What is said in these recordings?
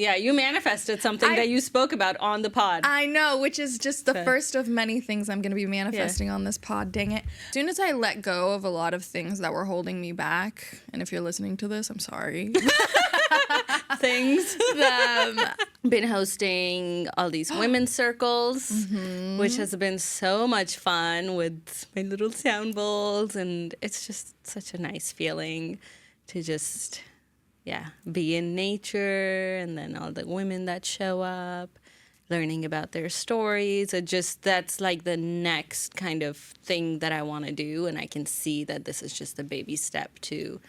Yeah, you manifested something that you spoke about on the pod. I know, which is just the first of many things I'm going to be manifesting on this pod. Dang it. As soon as I let go of a lot of things that were holding me back, and if you're listening to this, I'm sorry. Things. Been hosting all these women's circles, which has been so much fun with my little sound bowls, and it's just such a nice feeling to just be in nature, and then all the women that show up, learning about their stories. That's like the next kind of thing that I want to do, and I can see that this is just a baby step to.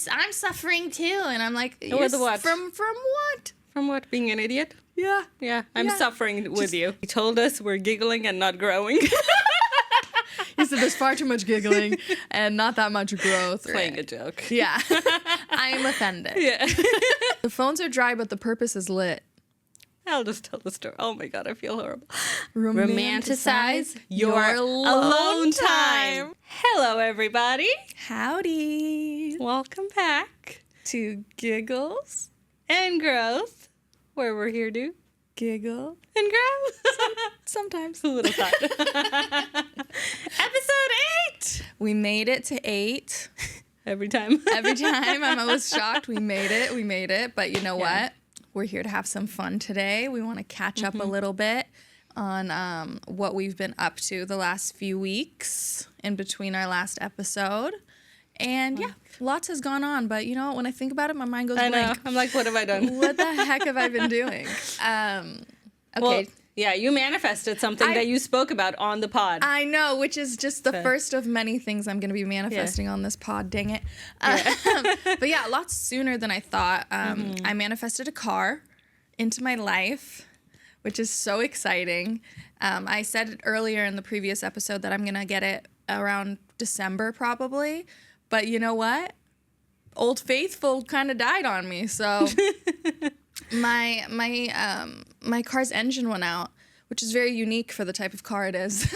I'm suffering too, and I'm like, With what? From what? From what? Being an idiot? Yeah. Yeah, I'm suffering with you. He told us we're giggling and not growing. He said there's far too much giggling and not that much growth. Playing a joke. Yeah. I'm offended. Yeah. The phones are dry, but the purpose is lit. I'll just tell the story. Oh my God, I feel horrible. Romanticize your alone time. Hello, everybody. Howdy. Welcome back To Giggles. and Growth, where we're here to Giggle. and grow. Sometimes. Who would have thought? Episode 8. We made it to 8. Every time. Every time. I'm always shocked. We made it. But you know what? We're here to have some fun today. We want to catch up a little bit on what we've been up to the last few weeks in between our last episode. And lots has gone on. But you know what? When I think about it, my mind goes blank. I know. I'm like, what have I done? What the heck have I been doing? Okay. Well, yeah, you manifested something that you spoke about on the pod. I know, which is just the first of many things I'm going to be manifesting on this pod. Dang it. But yeah, lots sooner than I thought. I manifested a car into my life, which is so exciting. I said it earlier in the previous episode that I'm going to get it around December probably. But you know what? Old Faithful kind of died on me. So my car's engine went out, which is very unique for the type of car it is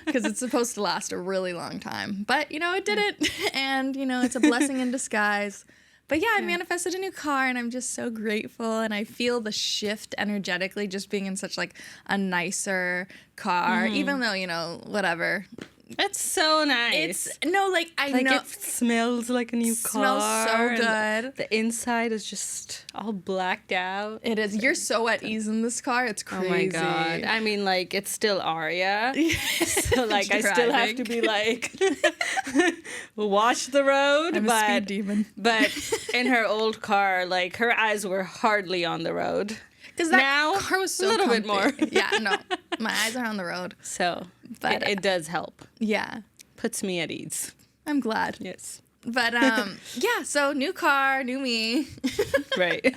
because it's supposed to last a really long time. But, you know, it didn't. And, you know, it's a blessing in disguise. But yeah, I manifested a new car and I'm just so grateful. And I feel the shift energetically just being in such like a nicer car, even though, you know, whatever. That's so nice. I know. It smells like a new car. Smells so good. The inside is just all blacked out. It is. You're so at ease in this car. It's crazy. Oh my God. I mean, like, it's still Aria. So, like, I still have to be like, watch the road. I'm a speed demon. But in her old car, like, her eyes were hardly on the road. Because that car was so a little comfy. bit more. Yeah, no. My eyes are on the road. So, but it does help. Yeah. Puts me at ease. I'm glad. Yes. But, yeah, so new car, new me. Right.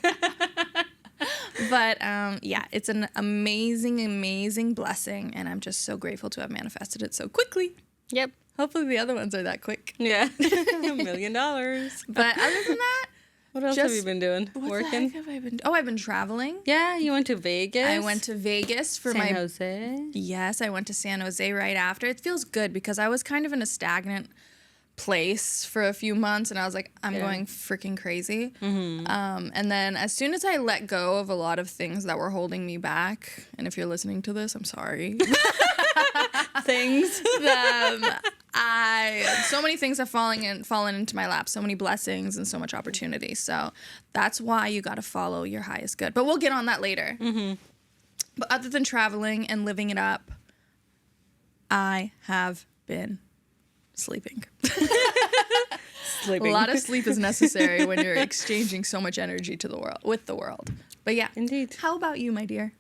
But, yeah, it's an amazing, amazing blessing. And I'm just so grateful to have manifested it so quickly. Yep. Hopefully the other ones are that quick. Yeah. $1 million. But other than that, what else have you been doing? Working? The heck have I been? Oh, I've been traveling. Yeah, you went to Vegas. I went to Vegas for San Jose. Yes, I went to San Jose right after. It feels good because I was kind of in a stagnant place for a few months, and I was like, I'm going freaking crazy. And then as soon as I let go of a lot of things that were holding me back, and if you're listening to this, I'm sorry. Things. So many things have fallen into my lap, so many blessings and so much opportunity. So that's why you got to follow your highest good. But we'll get on that later. But other than traveling and living it up, I have been sleeping. A lot of sleep is necessary when you're exchanging so much energy to the world with the world. But yeah, indeed. How about you, my dear?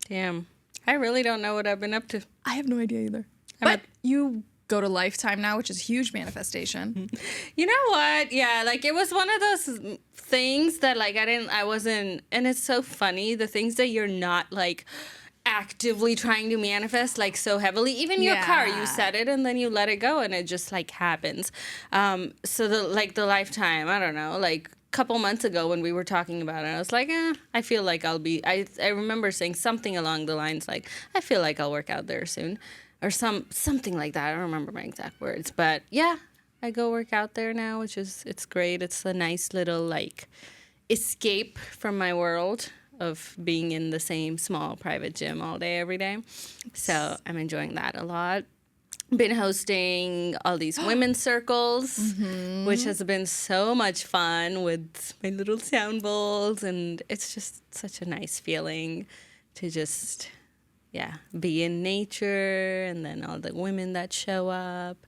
Damn, I really don't know what I've been up to. I have no idea either. But you go to Lifetime now, which is huge manifestation. You know what? Yeah, like it was one of those things that like I wasn't, and it's so funny, the things that you're not like actively trying to manifest like so heavily. Even your car, you set it and then you let it go and it just like happens. So the Lifetime, I don't know, like couple months ago when we were talking about it, I was like, I feel like I remember saying something along the lines like, I feel like I'll work out there soon. Or something like that. I don't remember my exact words. But yeah, I go work out there now, it's great. It's a nice little like escape from my world. of being in the same small private gym all day, every day. So I'm enjoying that a lot. Been hosting all these women's circles, which has been so much fun with my little sound bowls. And it's just such a nice feeling to just, be in nature, and then all the women that show up,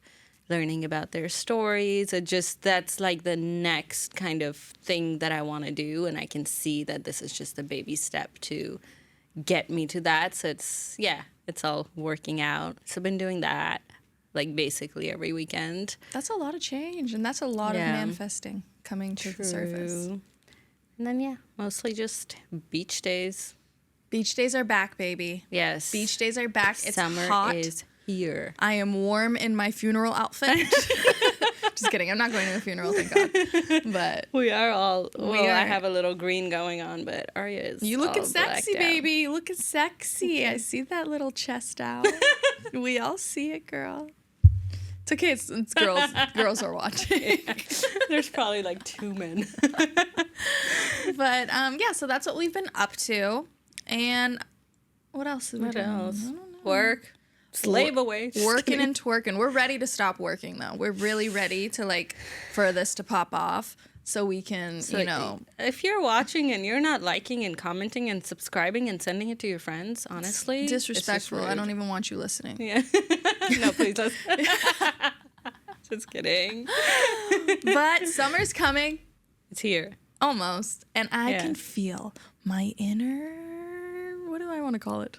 learning about their stories. That's like the next kind of thing that I want to do. And I can see that this is just a baby step to get me to that. So it's all working out. So I've been doing that like basically every weekend. That's a lot of change, and that's a lot of manifesting coming to the surface. And then, mostly just beach days. Beach days are back, baby. Yes. Beach days are back. It's Summer hot. is here. I am warm in my funeral outfit. Just kidding. I'm not going to a funeral, thank God. But we are all. I have a little green going on, but Aria is. You looking all sexy, blacked out. baby. You looking sexy. I see that little chest out. We all see it, girl. It's okay. It's girls. Girls are watching. There's probably like 2 men. But so that's what we've been up to. And what else? What else? Work. Slave away. Working and twerking. We're ready to stop working, though. We're really ready to, for this to pop off so we can, If you're watching and you're not liking and commenting and subscribing and sending it to your friends, honestly. Disrespectful. I don't even want you listening. Yeah. No, please. Just kidding. But summer's coming. It's here. Almost. And I can feel my inner, what do I want to call it?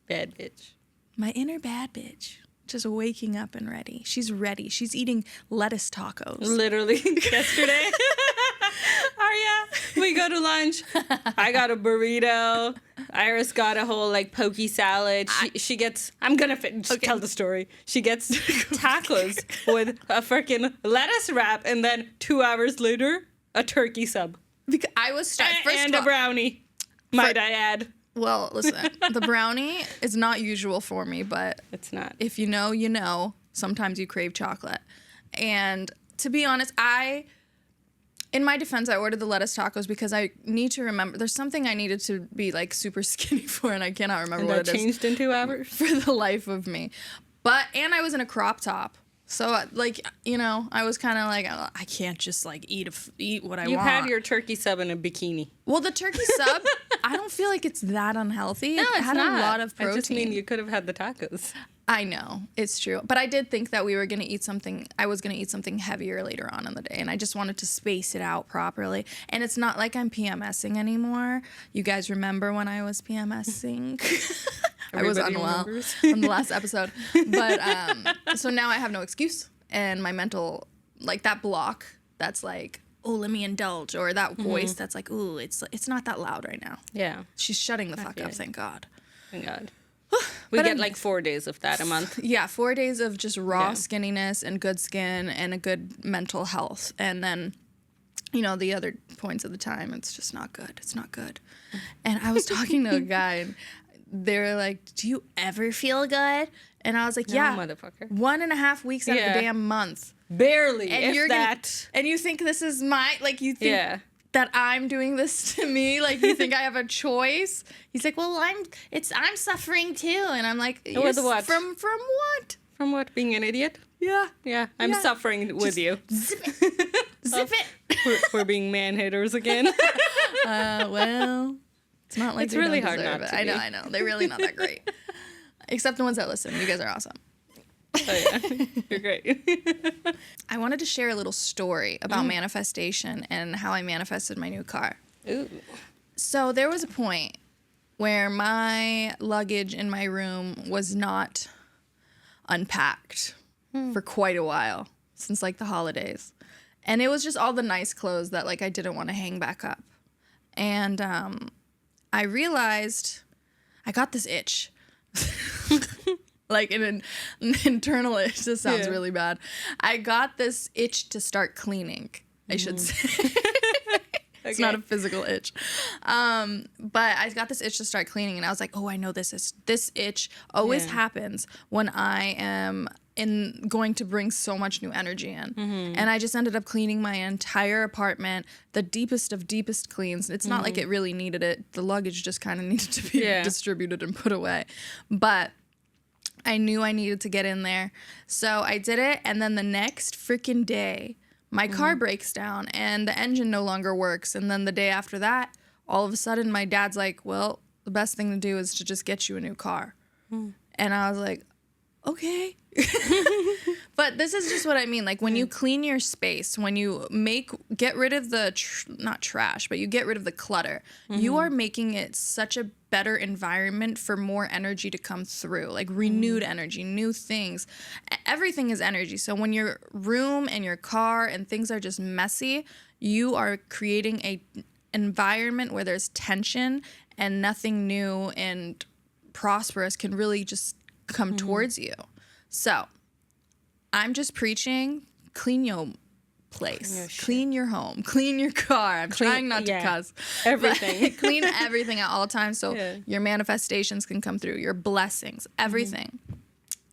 Bad bitch. My inner bad bitch. Just waking up and ready. She's ready. She's eating lettuce tacos. Literally yesterday. Aria, we go to lunch. I got a burrito. Iris got a whole pokey salad. She gets, I'm going to tell the story. She gets tacos with a freaking lettuce wrap, and then 2 hours later, a turkey sub. Because I was stressed. And a brownie, might I add. Well, listen, the brownie is not usual for me, but it's not. If you know, you know. Sometimes you crave chocolate. And to be honest, in my defense, I ordered the lettuce tacos because I need to remember, there's something I needed to be super skinny for, and I cannot remember what it is. And that changed in 2 hours? For the life of me. And I was in a crop top. So, I was kind of I can't just, eat what I want. You had your turkey sub in a bikini. Well, the turkey sub, I don't feel like it's that unhealthy. No, it had not. a lot of protein. I just mean you could have had the tacos. I know. It's true. But I did think that we were going to eat something, I was going to eat something heavier later on in the day. And I just wanted to space it out properly. And it's not like I'm PMSing anymore. You guys remember when I was PMSing? I was unwell on the last episode. But so now I have no excuse. And my mental, that block that's oh, let me indulge. Or that voice that's ooh, it's not that loud right now. Yeah. She's shutting the fuck up, thank God. Thank God. We get 4 days of that a month. Yeah, 4 days of just raw skinniness and good skin and a good mental health. And then, the other points of the time, it's just not good. It's not good. And I was talking to a guy, and they were like, do you ever feel good? And I was like, yeah. Motherfucker. 1.5 weeks out of the damn month. Barely, and if that. And you think this is you think that I'm doing this to me? You think I have a choice? He's like, well, I'm suffering too. And I'm like, what? From what? From what? Being an idiot? Yeah. Yeah, I'm suffering with you. Zip it. Zip it. We're being man-haters again. Well, it's not it's really hard not to be. I know. They're really not that great. Except the ones that listen. You guys are awesome. Oh, yeah. You're great. I wanted to share a little story about manifestation and how I manifested my new car. Ooh. So there was a point where my luggage in my room was not unpacked for quite a while, since the holidays. And it was just all the nice clothes that I didn't want to hang back up. And I realized I got this itch. An internal itch. This sounds really bad. I got this itch to start cleaning, I should say. It's not a physical itch. But I got this itch to start cleaning, and I was like, oh, I know this itch always happens when I am going to bring so much new energy in. And I just ended up cleaning my entire apartment, the deepest of deepest cleans. It's not like it really needed it. The luggage just kind of needed to be distributed and put away. But I knew I needed to get in there. So I did it. And then the next freaking day, my car breaks down and the engine no longer works. And then the day after that, all of a sudden my dad's like, well, the best thing to do is to just get you a new car. And I was like, okay. But this is just what I mean. Like when you clean your space, when you get rid of the, not trash, but you get rid of the clutter, you are making it such a better environment for more energy to come through, like renewed energy, new things. Everything is energy. So when your room and your car and things are just messy, you are creating a environment where there's tension and nothing new and prosperous can really just come towards you. So I'm just preaching, clean your place, clean your home, clean your car. I'm trying not to cuss. Everything. Clean everything at all times so your manifestations can come through, your blessings, everything.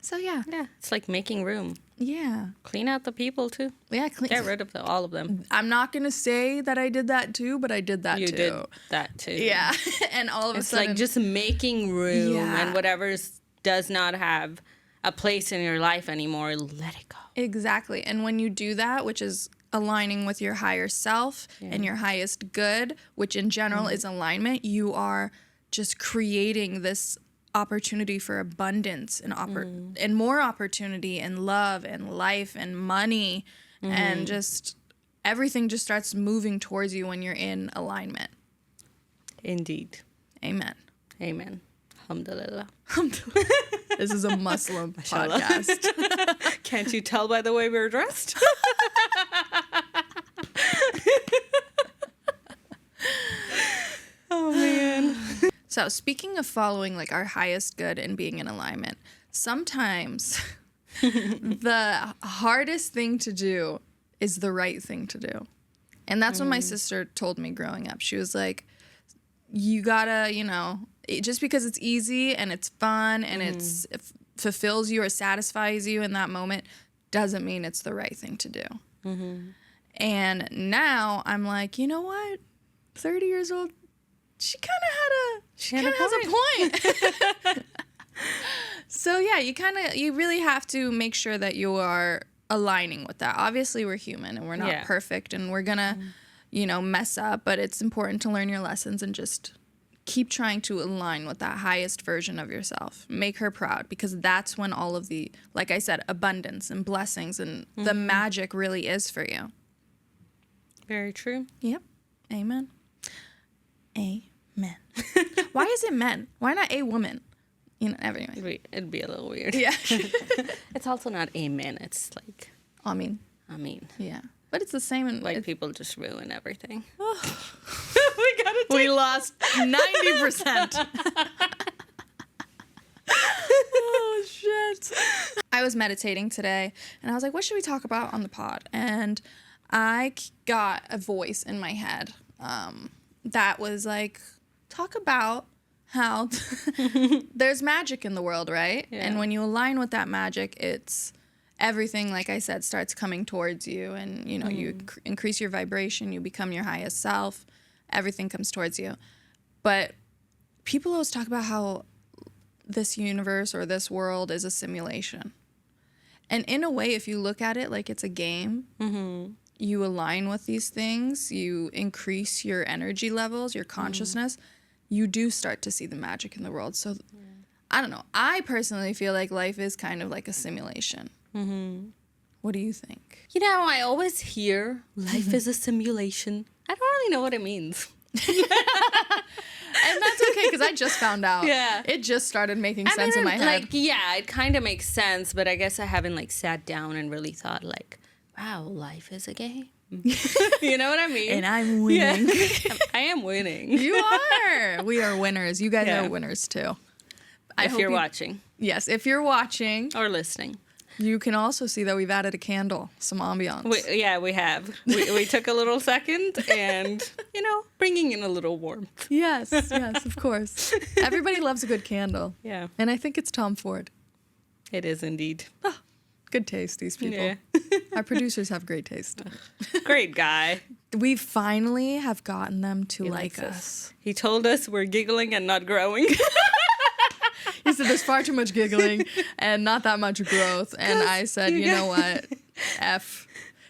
So yeah. Yeah, it's like making room. Yeah. Clean out the people too. Yeah, get rid of all of them. I'm not going to say that I did that too, but I did that too. You did that too. Yeah. And all of a sudden. It's like just making room and whatever does not have a place in your life anymore, let it go. Exactly. And when you do that, which is aligning with your higher self and your highest good, which in general is alignment, you are just creating this opportunity for abundance and more opportunity and love and life and money and just everything just starts moving towards you when you're in alignment. Indeed. Amen. Amen. Alhamdulillah. This is a Muslim podcast. Can't you tell by the way we're dressed? Oh, man. So speaking of following like our highest good and being in alignment, sometimes the hardest thing to do is the right thing to do. And that's what my sister told me growing up. She was like, you gotta, just because it's easy and it's fun and it fulfills you or satisfies you in that moment doesn't mean it's the right thing to do. And now I'm like, you know what? 30 years old, she kind of has a point. So yeah, you really have to make sure that you are aligning with that. Obviously we're human and we're not perfect and we're gonna, mess up, but it's important to learn your lessons and just keep trying to align with that highest version of yourself. Make her proud because that's when all of the, like I said, abundance and blessings and the magic really is for you. Very true. Yep. Amen. Amen. Why is it men? Why not a woman? Anyway. It'd be a little weird. Yeah. It's also not amen. It's like... I mean. Yeah. But it's the same in... White people just ruin everything. We lost 90%. Oh, shit. I was meditating today, and I was like, what should we talk about on the pod? And I got a voice in my head that was like, talk about how there's magic in the world, right? Yeah. And when you align with that magic, it's everything, like I said, starts coming towards you. And, you increase your vibration, you become your highest self. Everything comes towards you. But people always talk about how this universe or this world is a simulation. And in a way, if you look at it like it's a game, you align with these things, you increase your energy levels, your consciousness, you do start to see the magic in the world. So, I don't know. I personally feel like life is kind of like a simulation. What do you think? I always hear life is a simulation. I don't really know what it means. And that's okay, because I just found out. Yeah. It just started making sense in my head. It kind of makes sense, but I guess I haven't, sat down and really thought, wow, life is a game. You know what I mean? And I'm winning. Yeah. I am winning. You are. We are winners. You guys are winners, too. If you're watching. Yes, if you're watching. Or listening. You can also see that we've added a candle, some ambiance. We have. We took a little second and, bringing in a little warmth. Yes, of course. Everybody loves a good candle. Yeah. And I think it's Tom Ford. It is indeed. Good taste, these people. Yeah. Our producers have great taste. Great guy. We finally have gotten them to like likes us. He told us we're giggling and not growing. He said there's far too much giggling and not that much growth. And I said, you know what? F.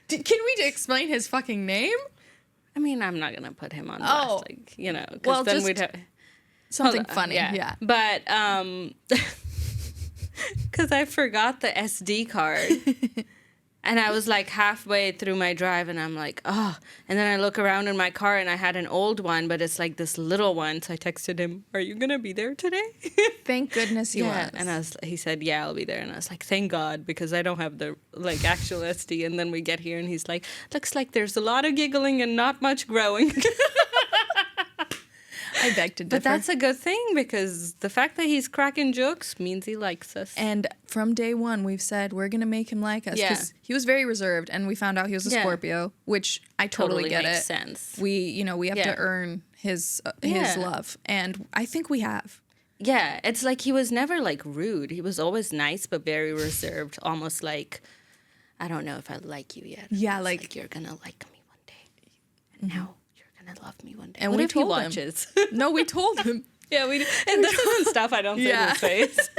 Can we explain his fucking name? I mean, I'm not going to put him on blast, like, you know, because then we'd have... Something funny, yeah. But, because I forgot the SD card. And I was like halfway through my drive and I'm like, oh. And then I look around in my car and I had an old one, but it's like this little one. So I texted him, are you going to be there today? Thank goodness he was. And he said, yeah, I'll be there. And I was like, thank God, because I don't have the like actual SD. And then we get here and he's like, looks like there's a lot of giggling and not much growing. I beg to differ. But that's a good thing because the fact that he's cracking jokes means he likes us. And from day one, we've said we're going to make him like us. Because he was very reserved and we found out he was a Scorpio, which I totally get makes it. Sense. We have to earn his love. And I think we have. Yeah, it's like he was never like rude. He was always nice, but very reserved. Almost like, I don't know if I like you yet. Yeah, it's like you're going to like me one day. And now you're going to love me one day. And what we if told he watches? No, we told him. Yeah, we and this isn't stuff I don't say to his face.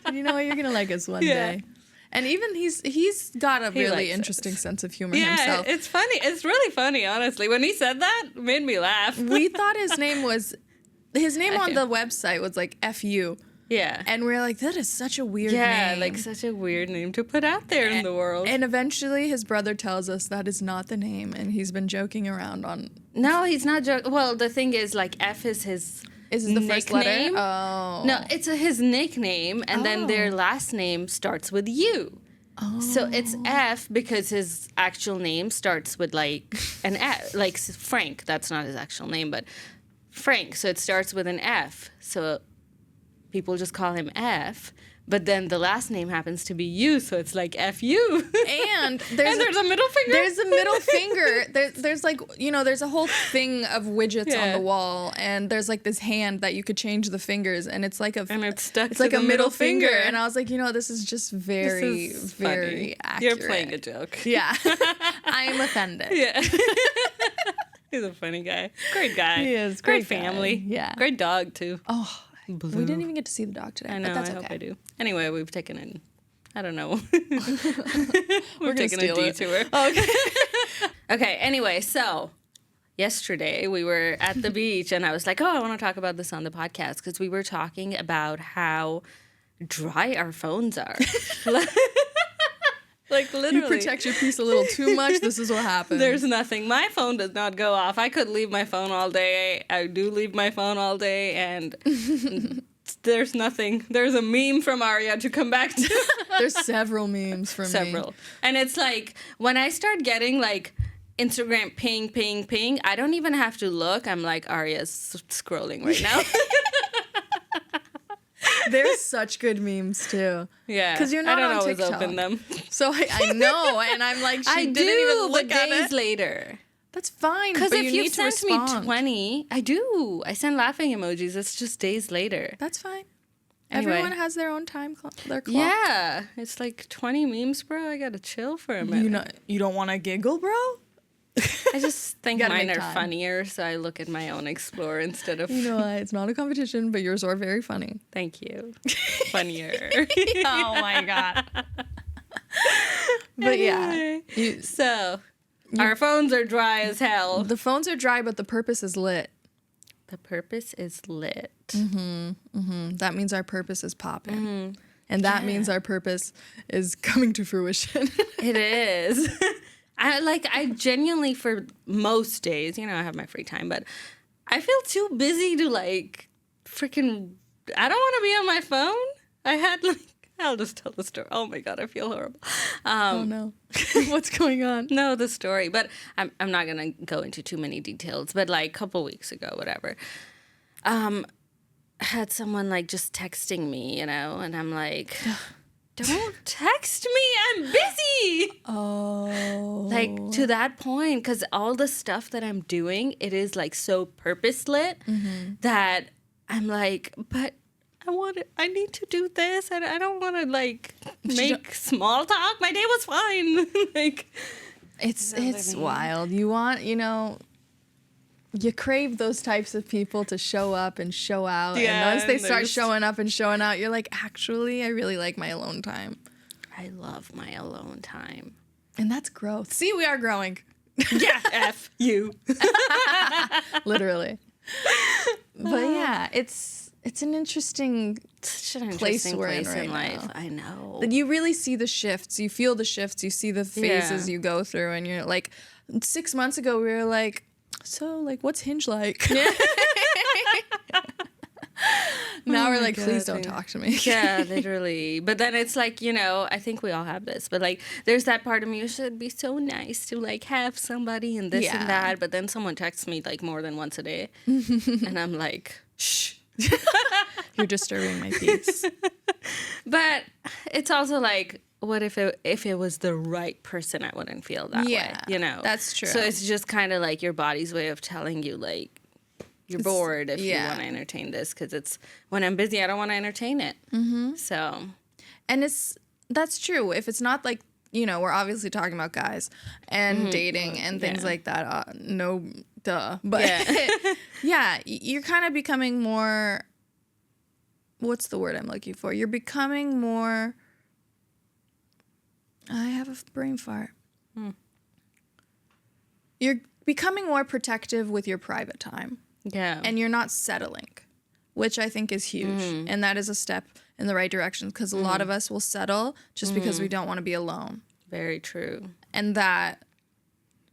And you know what? You're going to like us one day. And even he's got a really interesting sense of humor himself. Yeah, it's funny. It's really funny, honestly. When he said that, it made me laugh. We thought his name on the website was like FU. Yeah. And we're like, that is such a weird name. Yeah, like such a weird name to put out there in the world. And eventually his brother tells us that is not the name, and he's been joking around on... No, he's not joking. Well, the thing is, like, F is his Is it the first letter? Oh. No, it's his nickname, and then their last name starts with U. Oh. So it's F because his actual name starts with, like, an F. Like, Frank. That's not his actual name, but Frank. So it starts with an F. So... people just call him F, but then the last name happens to be U, so it's like FU. And there's a middle finger. There's a middle finger. There's like, there's a whole thing of widgets on the wall, and there's like this hand that you could change the fingers, and it's like and it's stuck. It's to like the a middle finger. And I was like, this is just very, very accurate. You're playing a joke. Yeah, I'm offended. Yeah. He's a funny guy. Great guy. He is. Great family. Yeah. Great dog too. Oh. Blue. We didn't even get to see the dog today. I know, but that's I okay. hope I do. Anyway, we've taken in, I don't know. We're taking a detour. Okay. Okay, anyway, so yesterday we were at the beach and I was like, I want to talk about this on the podcast because we were talking about how dry our phones are. Like literally. You protect your peace a little too much, this is what happens. There's nothing. My phone does not go off. I could leave my phone all day. I do leave my phone all day and there's nothing. There's a meme from Aria to come back to. There's several memes from me. Several. And it's like when I start getting like Instagram ping, ping, ping, I don't even have to look. I'm like, Aria's scrolling right now. There's such good memes too. Yeah, because you're not I don't on always TikTok. open them. So I know, and I'm like, I didn't do, even look but at days it. later. That's fine. Because if you you sent me 20, I do. I send laughing emojis. It's just days later. That's fine. Anyway. Everyone has their own time, their clock. Yeah, it's like 20 memes, bro. I gotta chill for a minute. You don't want to giggle, bro? I just think Gotta mine make are time. funnier, so I look at my own Explore instead of... You know what? It's not a competition, but yours are very funny. Thank you. Funnier. Oh, my God. But yeah. So, our phones are dry as hell. The phones are dry, but the purpose is lit. The purpose is lit. That means our purpose is popping. And that means our purpose is coming to fruition. It is. I genuinely, for most days, I have my free time, but I feel too busy to freaking, I don't want to be on my phone. I had I'll just tell the story. Oh my God, I feel horrible. Oh no. What's going on? No, the story, but I'm not going to go into too many details, but a couple weeks ago, whatever, I had someone just texting me, and I'm like... Don't text me. I'm busy. Oh. To that point, because all the stuff that I'm doing, it is so purpose lit that I'm like, but I I need to do this. I don't want to like make small talk. My day was fine. Like, it's wild. You want, you crave those types of people to show up and show out. Yeah, and once they start showing up and showing out, you're like, actually, I really like my alone time. I love my alone time. And that's growth. See, we are growing. Yeah, F you. Literally. But yeah, it's an interesting place we're in right life. now. I know. That you really see the shifts. You feel the shifts. You see the phases you go through. And you're like, 6 months ago, we were like, so, like, what's Hinge like? Yeah. Now we're like, please don't talk to me. Yeah, literally. But then it's like, I think we all have this. But, like, there's that part of me, it should be so nice to, like, have somebody and this and that. But then someone texts me, like, more than once a day. And I'm like, shh. You're disturbing my peace. But it's also like, what if it was the right person, I wouldn't feel that way, That's true. So it's just kind of like your body's way of telling you, like, you're bored if you want to entertain this, because it's when I'm busy, I don't want to entertain it. Mm-hmm. So, and that's true. If it's not like, we're obviously talking about guys and dating and things like that. No, duh. But yeah, you're kind of becoming more. What's the word I'm looking for? You're becoming more. I have a brain fart. You're becoming more protective with your private time. Yeah. And you're not settling, which I think is huge. And that is a step in the right direction, because a lot of us will settle just because we don't want to be alone. Very true. And that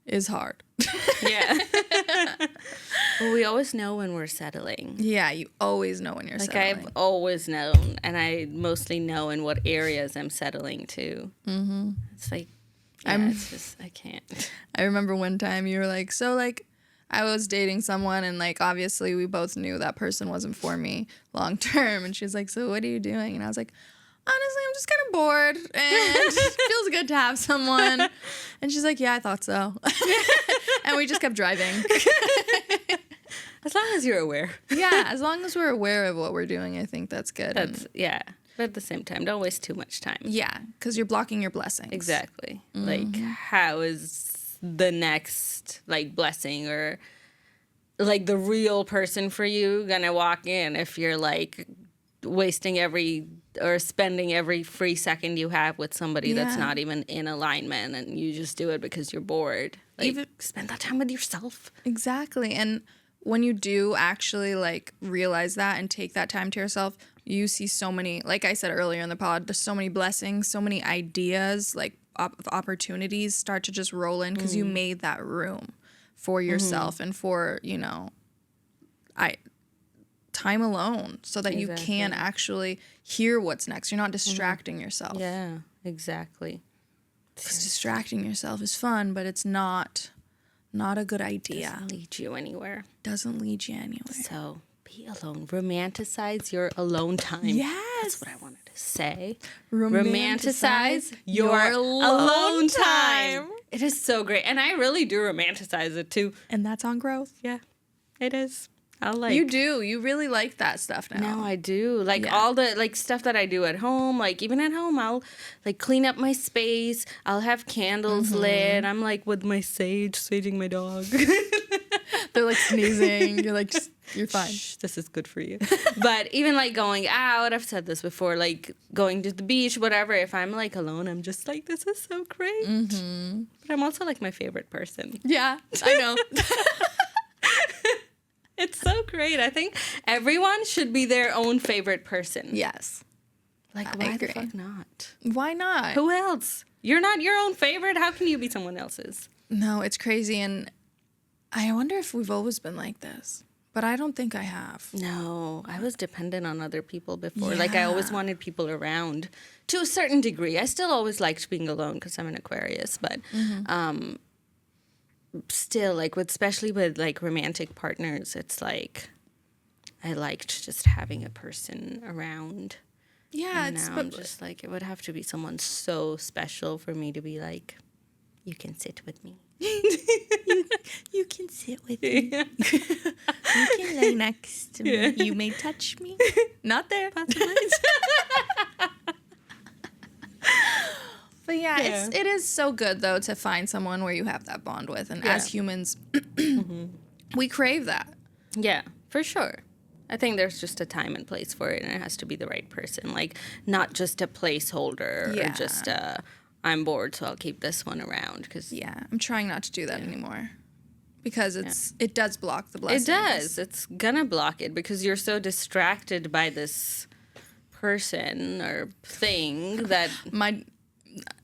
is hard. Yeah. Well, we always know when we're settling. Yeah, you always know when you're settling. Like, I've always known, and I mostly know in what areas I'm settling to. Mm-hmm. It's like, it's just, I can't. I remember one time you were like, so, like, I was dating someone, and, like, obviously we both knew that person wasn't for me long term. And she's like, so what are you doing? And I was like, honestly, I'm just kind of bored, and it feels good to have someone. And she's like, yeah, I thought so. And we just kept driving. As long as you're aware. Yeah, as long as we're aware of what we're doing, I think that's good. Yeah. But at the same time, don't waste too much time. Yeah, because you're blocking your blessings. Exactly. Like, how is the next, like, blessing or, like, the real person for you gonna walk in if you're, like, wasting spending every free second you have with somebody that's not even in alignment, and you just do it because you're bored. Like, spend that time with yourself. Exactly. And when you do actually, like, realize that and take that time to yourself, you see so many, like I said earlier in the pod, there's so many blessings, so many ideas, like, opportunities start to just roll in because you made that room for yourself and for, time alone, so that you can actually hear what's next. You're not distracting yourself. Yeah, exactly. Because distracting yourself is fun, but it's not a good idea. Doesn't lead you anywhere. Doesn't lead you anywhere. So be alone. Romanticize your alone time. Yes. That's what I wanted to say. Romanticize your alone time. It is so great. And I really do romanticize it too. And that's on growth. Yeah, it is. You do. You really like that stuff now. No, I do. Like, all the, like, stuff that I do at home, like, even at home, I'll, like, clean up my space. I'll have candles lit. I'm, like, with my saging my dog. They're, like, sneezing. You're like, you're fine. Shh, this is good for you. But even, like, going out, I've said this before, like, going to the beach, whatever, if I'm, like, alone, I'm just like, this is so great. Mm-hmm. But I'm also, like, my favorite person. Yeah, I know. It's so great. I think everyone should be their own favorite person. Yes. Like, why the fuck not? Why not? Who else? You're not your own favorite? How can you be someone else's? No, it's crazy. And I wonder if we've always been like this. But I don't think I have. No, I was dependent on other people before. Yeah. Like, I always wanted people around to a certain degree. I still always liked being alone because I'm an Aquarius. But still, like, especially with, like, romantic partners, it's like I liked just having a person around. Yeah, and now I'm just like, it would have to be someone so special for me to be like, you can sit with me. You can sit with me. You can lay next to me. You may touch me. Not there. Possibly. But yeah, it is so good, though, to find someone where you have that bond with. And as humans, we crave that. Yeah, for sure. I think there's just a time and place for it, and it has to be the right person. Like, not just a placeholder or just I'm bored, so I'll keep this one around. Yeah, I'm trying not to do that anymore. Because it does block the blessings. It does. It's gonna block it because you're so distracted by this person or thing that...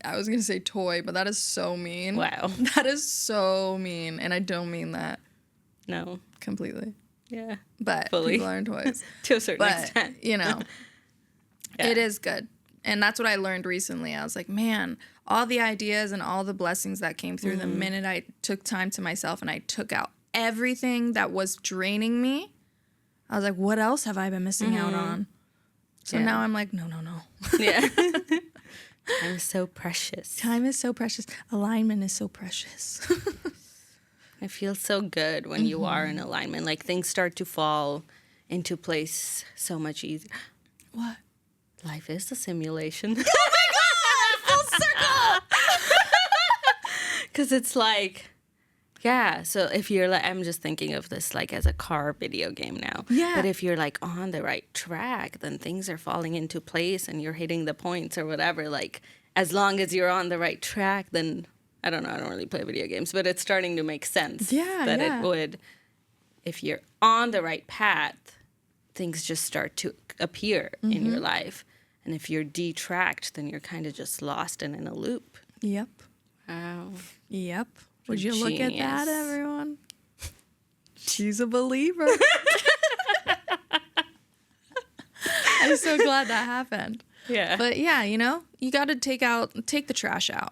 I was going to say toy, but that is so mean. Wow. That is so mean. And I don't mean that. No. Completely. Yeah. But fully. People aren't toys. To a certain extent. You know, it is good. And that's what I learned recently. I was like, man, all the ideas and all the blessings that came through the minute I took time to myself and I took out everything that was draining me, I was like, what else have I been missing out on? So now I'm like, no. Yeah. Time is so precious. Time is so precious. Alignment is so precious. It feels so good when you are in alignment. Like, things start to fall into place so much easier. What? Life is a simulation. Oh my God! Full circle! Because it's like, yeah, so if you're like, I'm just thinking of this like as a car video game now. Yeah. But if you're like on the right track, then things are falling into place and you're hitting the points or whatever. Like, as long as you're on the right track, then, I don't know, I don't really play video games, but it's starting to make sense. Yeah, it would, if you're on the right path, things just start to appear in your life. And if you're detracked, then you're kind of just lost and in a loop. Yep. Wow. Yep. Would you look at that, Genius. everyone? She's a believer. I'm so glad that happened. Yeah. But yeah, you know, you got to take the trash out.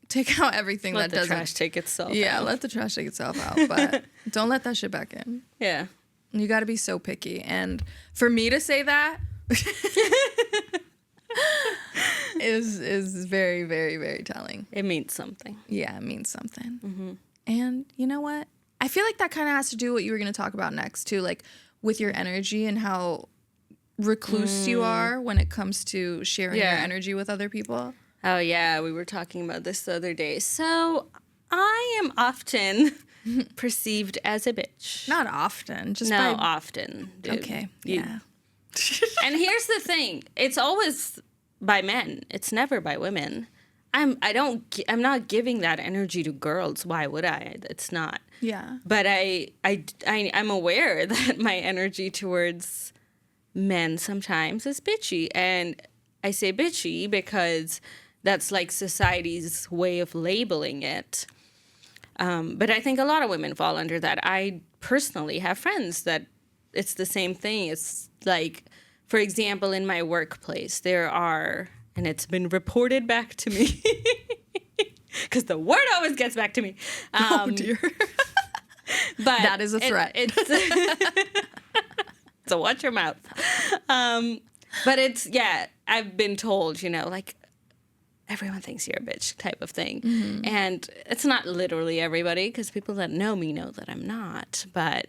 Take out everything Let that the doesn't. trash take itself out. Yeah, let the trash take itself out. But don't let that shit back in. Yeah. You got to be so picky. And for me to say that is very, very, very telling. It means something. Yeah, it means something. And you know what? I feel like that kind of has to do what you were going to talk about next, too. Like, with your energy and how recluse you are when it comes to sharing your energy with other people. Oh, yeah. We were talking about this the other day. So I am often perceived as a bitch. Not often. Just often. Dude. Okay, yeah. And here's the thing. It's always by men. It's never by women. I'm not giving that energy to girls. Why would I? It's not. Yeah. But I'm aware that my energy towards men sometimes is bitchy. And I say bitchy because that's like society's way of labeling it. But I think a lot of women fall under that. I personally have friends that it's the same thing. It's like, for example, in my workplace, there are, and it's been reported back to me, because the word always gets back to me. Oh, dear. But that is a threat. So watch your mouth. But I've been told, like, everyone thinks you're a bitch type of thing. And it's not literally everybody, because people that know me know that I'm not. But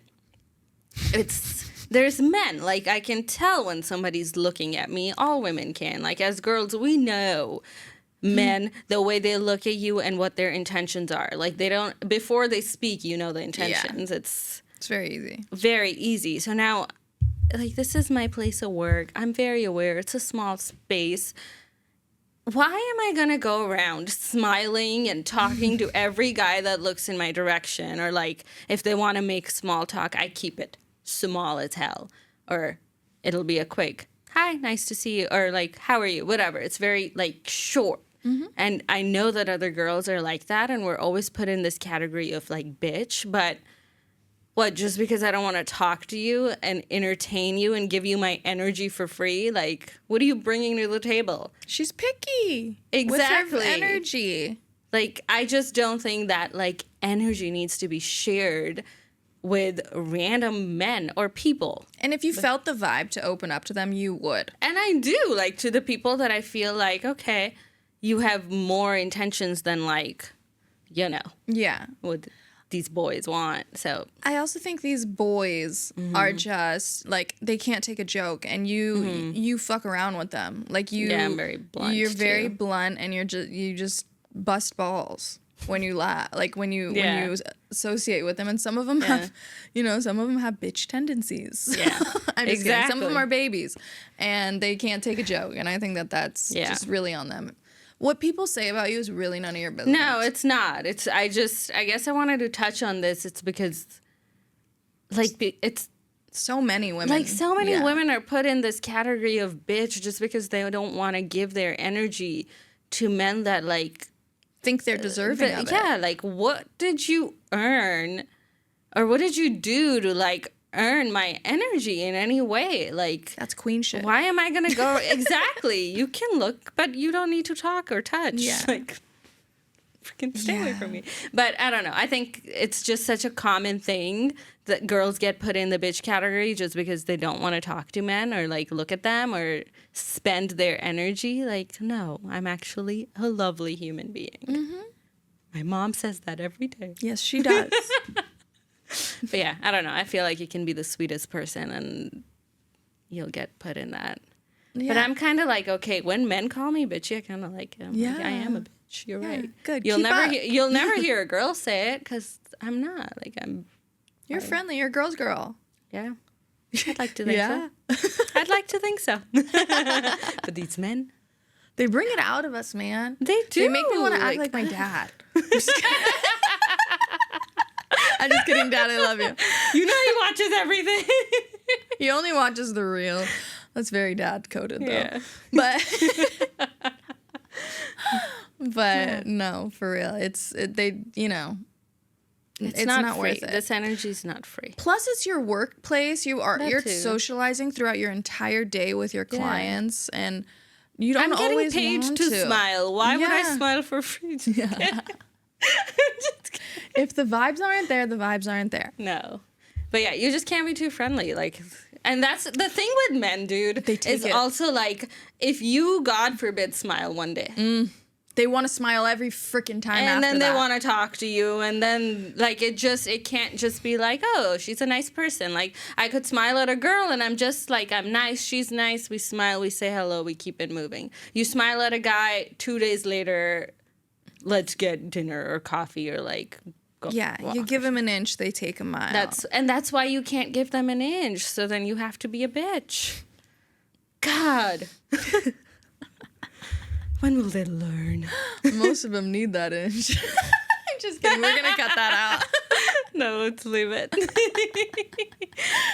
there's men. Like, I can tell when somebody's looking at me. All women can. Like, as girls, we know men, the way they look at you and what their intentions are. Like, before they speak, you know the intentions. Yeah. It's very easy. Very easy. So now, like, this is my place of work. I'm very aware. It's a small space. Why am I going to go around smiling and talking to every guy that looks in my direction? Or, like, if they want to make small talk, I keep it small as hell. Or it'll be a quick, hi, nice to see you. Or, like, how are you? Whatever. It's very, like, short. And I know that other girls are like that, and we're always put in this category of, like, bitch. But what, just because I don't want to talk to you and entertain you and give you my energy for free? Like, what are you bringing to the table? She's picky. Exactly. With her energy. Like, I just don't think that, like, energy needs to be shared with random men or people. And if you felt the vibe to open up to them, you would. And I do, like, to the people that I feel like, okay, you have more intentions than, like, Yeah. these boys want. So I also think these boys are just like, they can't take a joke, and you fuck around with them. Like I'm very blunt. You're very too. blunt, and you just bust balls when you laugh, like when you associate with them. And some of them have, some of them have bitch tendencies. Yeah, I'm just kidding. exactly. Some of them are babies, and they can't take a joke, and I think that's just really on them. What people say about you is really none of your business. No, it's not. I guess I wanted to touch on this. It's because, like, it's so many women. like so many women are put in this category of bitch just because they don't want to give their energy to men that, like, think they're deserving of it. Yeah, like, what did you earn, or what did you do to, like, earn my energy in any way? Like, that's queen shit. Why am I gonna go? Exactly. You can look, but you don't need to talk or touch. Yeah. Like, freaking stay away from me. But I don't know. I think it's just such a common thing that girls get put in the bitch category just because they don't want to talk to men or, like, look at them or spend their energy. Like, no, I'm actually a lovely human being. Mm-hmm. My mom says that every day. Yes, she does. But yeah, I don't know. I feel like you can be the sweetest person and you'll get put in that. Yeah. But I'm kind of like, okay, when men call me bitchy, I kind of like it. Like, I am a bitch. You're right. Good. You'll never hear a girl say it because I'm not. Like, You're friendly. You're a girl's girl. Yeah. I'd like to think so. I'd like to think so. But these men, they bring it out of us, man. They do. They make me want to act like my dad. I'm just kidding, Dad. I love you. You know he watches everything. He only watches the real. That's very dad coded, though. Yeah. But no, for real. It's not worth it. This energy's not free. Plus, it's your workplace. You're socializing throughout your entire day with your clients, and you don't always getting paid to smile. Why would I smile for free? Yeah. If the vibes aren't there, the vibes aren't there. No. But yeah, you just can't be too friendly. Like, and that's the thing with men, dude. They take it. Also, like, if you, God forbid, smile one day. They want to smile every freaking time and after that. And then they want to talk to you. And then, like, it can't just be like, oh, she's a nice person. Like, I could smile at a girl and I'm just like, I'm nice, she's nice. We smile, we say hello, we keep it moving. You smile at a guy, 2 days later, let's get dinner or coffee or, like, go walk. You give them an inch, they take a mile. That's why you can't give them an inch. So then you have to be a bitch. God. When will they learn? Most of them need that inch. I'm just kidding. We're going to cut that out. No, let's leave it.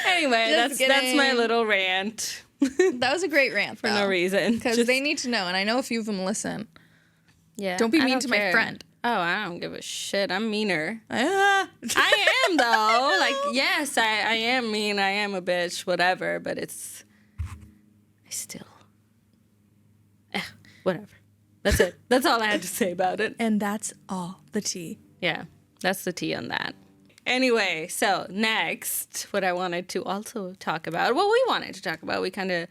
Anyway, that's my little rant. That was a great rant, for no reason. Because they need to know, and I know a few of them listen. Yeah. Don't be mean to my friend. Oh, I don't give a shit. I'm meaner. I am, though. Like, yes, I am mean. I am a bitch, whatever. But I still... whatever. That's it. That's all I had to say about it. And that's all the tea. Yeah, that's the tea on that. Anyway, so next, what I wanted to also talk about, we kind of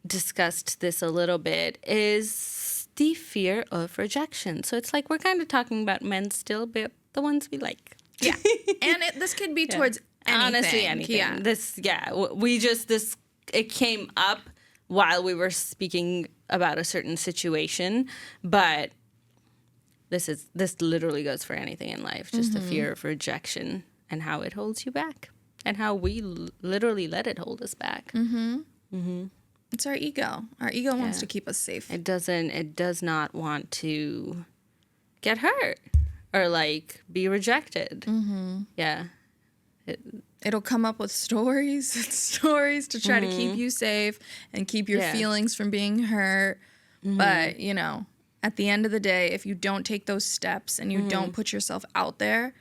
discussed this a little bit, is the fear of rejection. So it's like we're kind of talking about men still, but the ones we like. Yeah. And this could be towards anything. Honestly, anything. Yeah. It came up while we were speaking about a certain situation, but this literally goes for anything in life, just the fear of rejection and how it holds you back and how we literally let it hold us back. It's our ego. Our ego wants to keep us safe. It does not want to get hurt or, like, be rejected. Yeah. It'll come up with stories to try to keep you safe and keep your feelings from being hurt. But, at the end of the day, if you don't take those steps and you don't put yourself out there,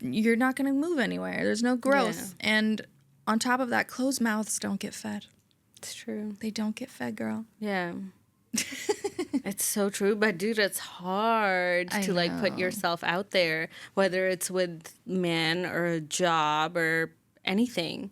you're not going to move anywhere. There's no growth. Yeah. And on top of that, closed mouths don't get fed. It's true. They don't get fed, girl. Yeah. It's so true. But, dude, it's hard to, like, put yourself out there, whether it's with men or a job or anything.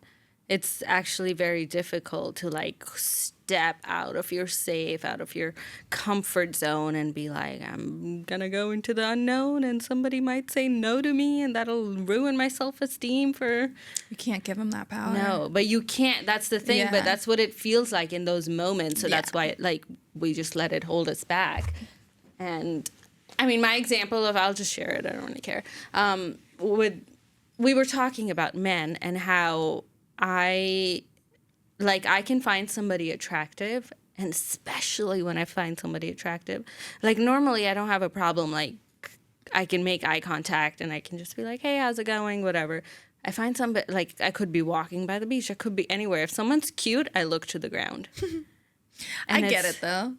it's actually very difficult to like step out of your comfort zone and be like, I'm gonna go into the unknown and somebody might say no to me and that'll ruin my self-esteem for. You can't give them that power. No, but you can't. That's the thing. Yeah. But that's what it feels like in those moments. So that's Yeah. why, like, we just let it hold us back. And I mean, my example of, I'll just share it. I don't really care. We were talking about men and how I can find somebody attractive, and especially when I find somebody attractive, like normally I don't have a problem. Like I can make eye contact and I can just be like, hey, how's it going? Whatever. I find somebody, like I could be walking by the beach. I could be anywhere. If someone's cute, I look to the ground. I get it though.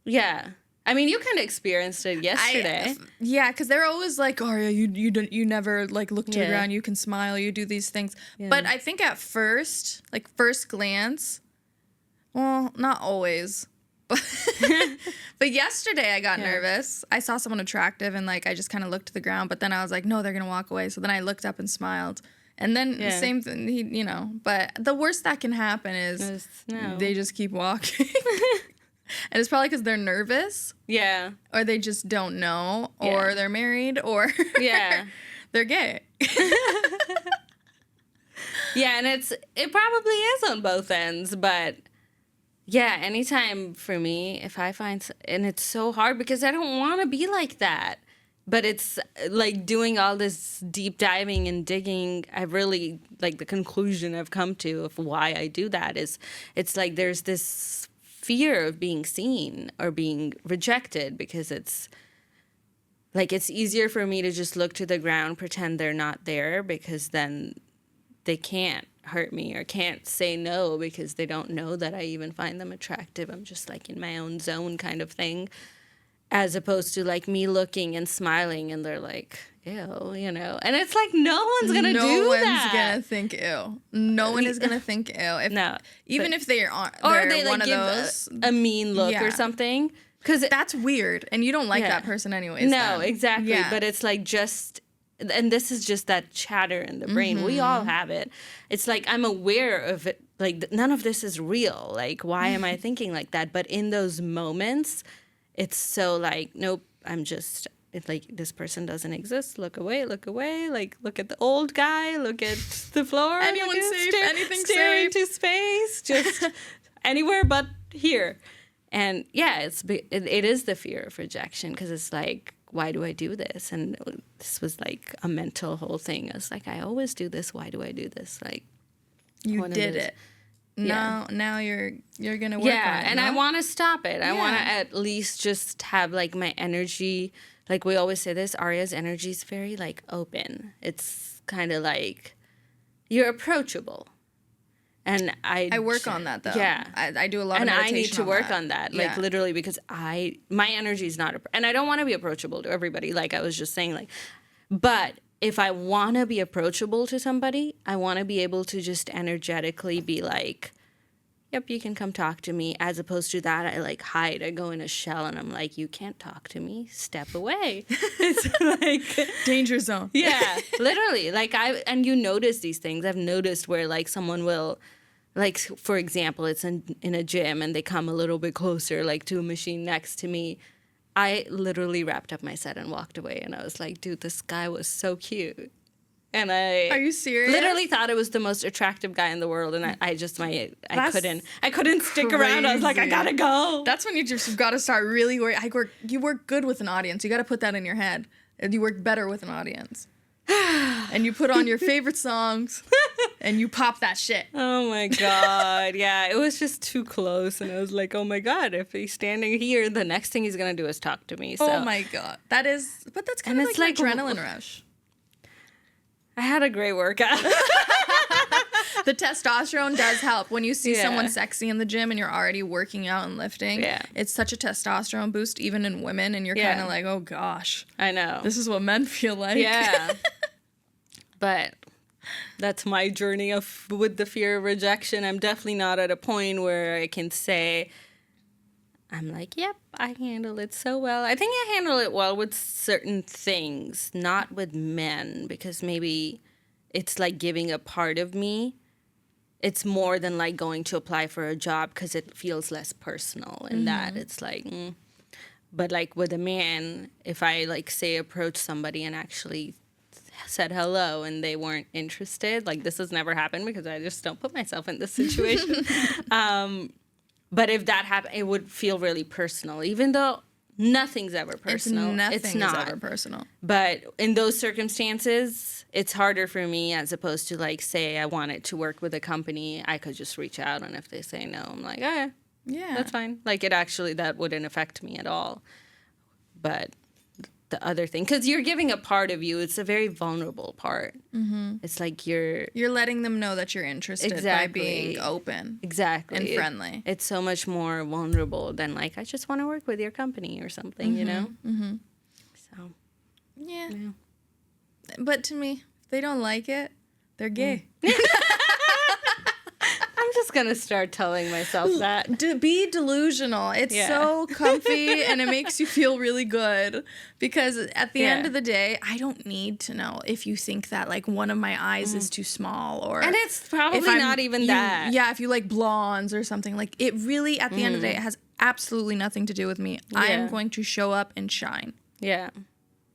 Yeah. I mean, you kind of experienced it yesterday. Yeah, because they're always like, Aria, you never like look to the ground. You can smile. You do these things. Yeah. But I think at first, like first glance, well, not always. But yesterday I got nervous. I saw someone attractive and like I just kind of looked to the ground. But then I was like, no, they're gonna walk away. So then I looked up and smiled. And then the same thing, But the worst that can happen is they just keep walking. And it's probably because they're nervous. Yeah. Or they just don't know. Or they're married. Or they're gay. Yeah, and it probably is on both ends. But yeah, anytime for me, if I find... And it's so hard because I don't want to be like that. But it's like doing all this deep diving and digging. I really... Like the conclusion I've come to of why I do that is it's like there's this... fear of being seen or being rejected, because it's like it's easier for me to just look to the ground, pretend they're not there, because then they can't hurt me or can't say no because they don't know that I even find them attractive. I'm just like in my own zone kind of thing, as opposed to like me looking and smiling and they're like, ew, and it's like no one's gonna do that. No one's gonna think ew. No one is gonna think ew. If they aren't, or they like give those, a mean look or something, because that's weird and you don't like that person anyways. No, exactly. Yeah. But it's like just, and this is just that chatter in the brain. Mm-hmm. We all have it. It's like I'm aware of it. Like none of this is real. Like why am I thinking like that? But in those moments, it's so like, nope. It's like, this person doesn't exist. Look away. Like, look at the old guy. Look at the floor. Anyone safe? Anything stare safe? Into space. Just anywhere but here. And yeah, it is the fear of rejection, because it's like, why do I do this? And this was like a mental whole thing. I was like, I always do this. Why do I do this? Like, you did it. Now you're gonna work on it. Yeah, and I want to stop it. I want to at least just have like my energy. Like we always say this, Aria's energy is very like open. It's kind of like you're approachable. And I work on that though. Yeah. I do a lot of meditation. And I need to work on that. Like Yeah. literally, because my energy is not, and I don't want to be approachable to everybody. Like I was just saying, like, but if I want to be approachable to somebody, I want to be able to just energetically be like, yep, you can come talk to me, as opposed to that I like hide. I go in a shell and I'm like, you can't talk to me. Step away. It's like danger zone. Yeah, literally. Like and you notice these things. I've noticed where like someone will, like for example, it's in a gym and they come a little bit closer, like to a machine next to me. I literally wrapped up my set and walked away, and I was like, dude, this guy was so cute. And Are you serious? Literally thought it was the most attractive guy in the world, and I couldn't stick around. I was like, I gotta go. That's when you just gotta start really you work good with an audience. You gotta put that in your head. And you work better with an audience. And you put on your favorite songs and you pop that shit. Oh my God. Yeah, it was just too close, and I was like, oh my God, if he's standing here, the next thing he's gonna do is talk to me. So. Oh my God. That's kind of like an adrenaline rush. I had a great workout. The testosterone does help. When you see someone sexy in the gym and you're already working out and lifting, it's such a testosterone boost, even in women, and you're kind of like, oh gosh. I know. This is what men feel like. Yeah. But that's my journey with the fear of rejection. I'm definitely not at a point where I can say, I'm like, yep, I handle it so well. I think I handle it well with certain things, not with men, because maybe it's like giving a part of me. it's more than like going to apply for a job because it feels less personal in that it's like, but like with a man, if I like say approach somebody and actually said hello and they weren't interested, like this has never happened because I just don't put myself in this situation. But if that happened, it would feel really personal, even though nothing's ever personal. Nothing is ever personal. But in those circumstances, it's harder for me as opposed to like say I wanted to work with a company, I could just reach out, and if they say no, I'm like, oh, yeah, that's fine. Like that wouldn't affect me at all. But the other thing, because you're giving a part of you, it's a very vulnerable part. It's like you're letting them know that you're interested by being open, and friendly. It's so much more vulnerable than like I just want to work with your company or something, you know. So yeah. But to me, if they don't like it, they're gay. I'm just gonna start telling myself that. Be delusional. It's so comfy and it makes you feel really good, because at the end of the day, I don't need to know if you think that like one of my eyes is too small, or and it's probably not even that. Yeah, if you like blondes or something, like it really at the end of the day, it has absolutely nothing to do with me. I am going to show up and shine. Yeah.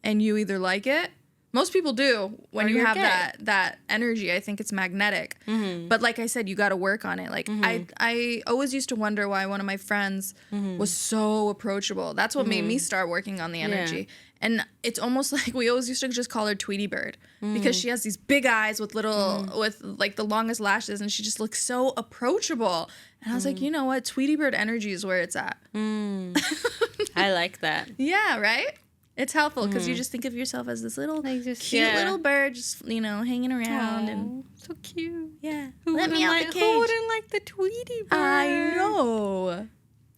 And you either like it. Most people do when you have that energy. I think it's magnetic. But like I said, you got to work on it. Like I always used to wonder why one of my friends was so approachable. That's what made me start working on the energy. And it's almost like we always used to just call her Tweety Bird, because she has these big eyes with with like the longest lashes, and she just looks so approachable. And I was like, you know what? Tweety Bird energy is where it's at. I like that. Yeah, right? It's helpful because you just think of yourself as this little cute little bird, just hanging around. And so cute. Yeah. Let me out the cage. Who wouldn't like the Tweety Bird? I know.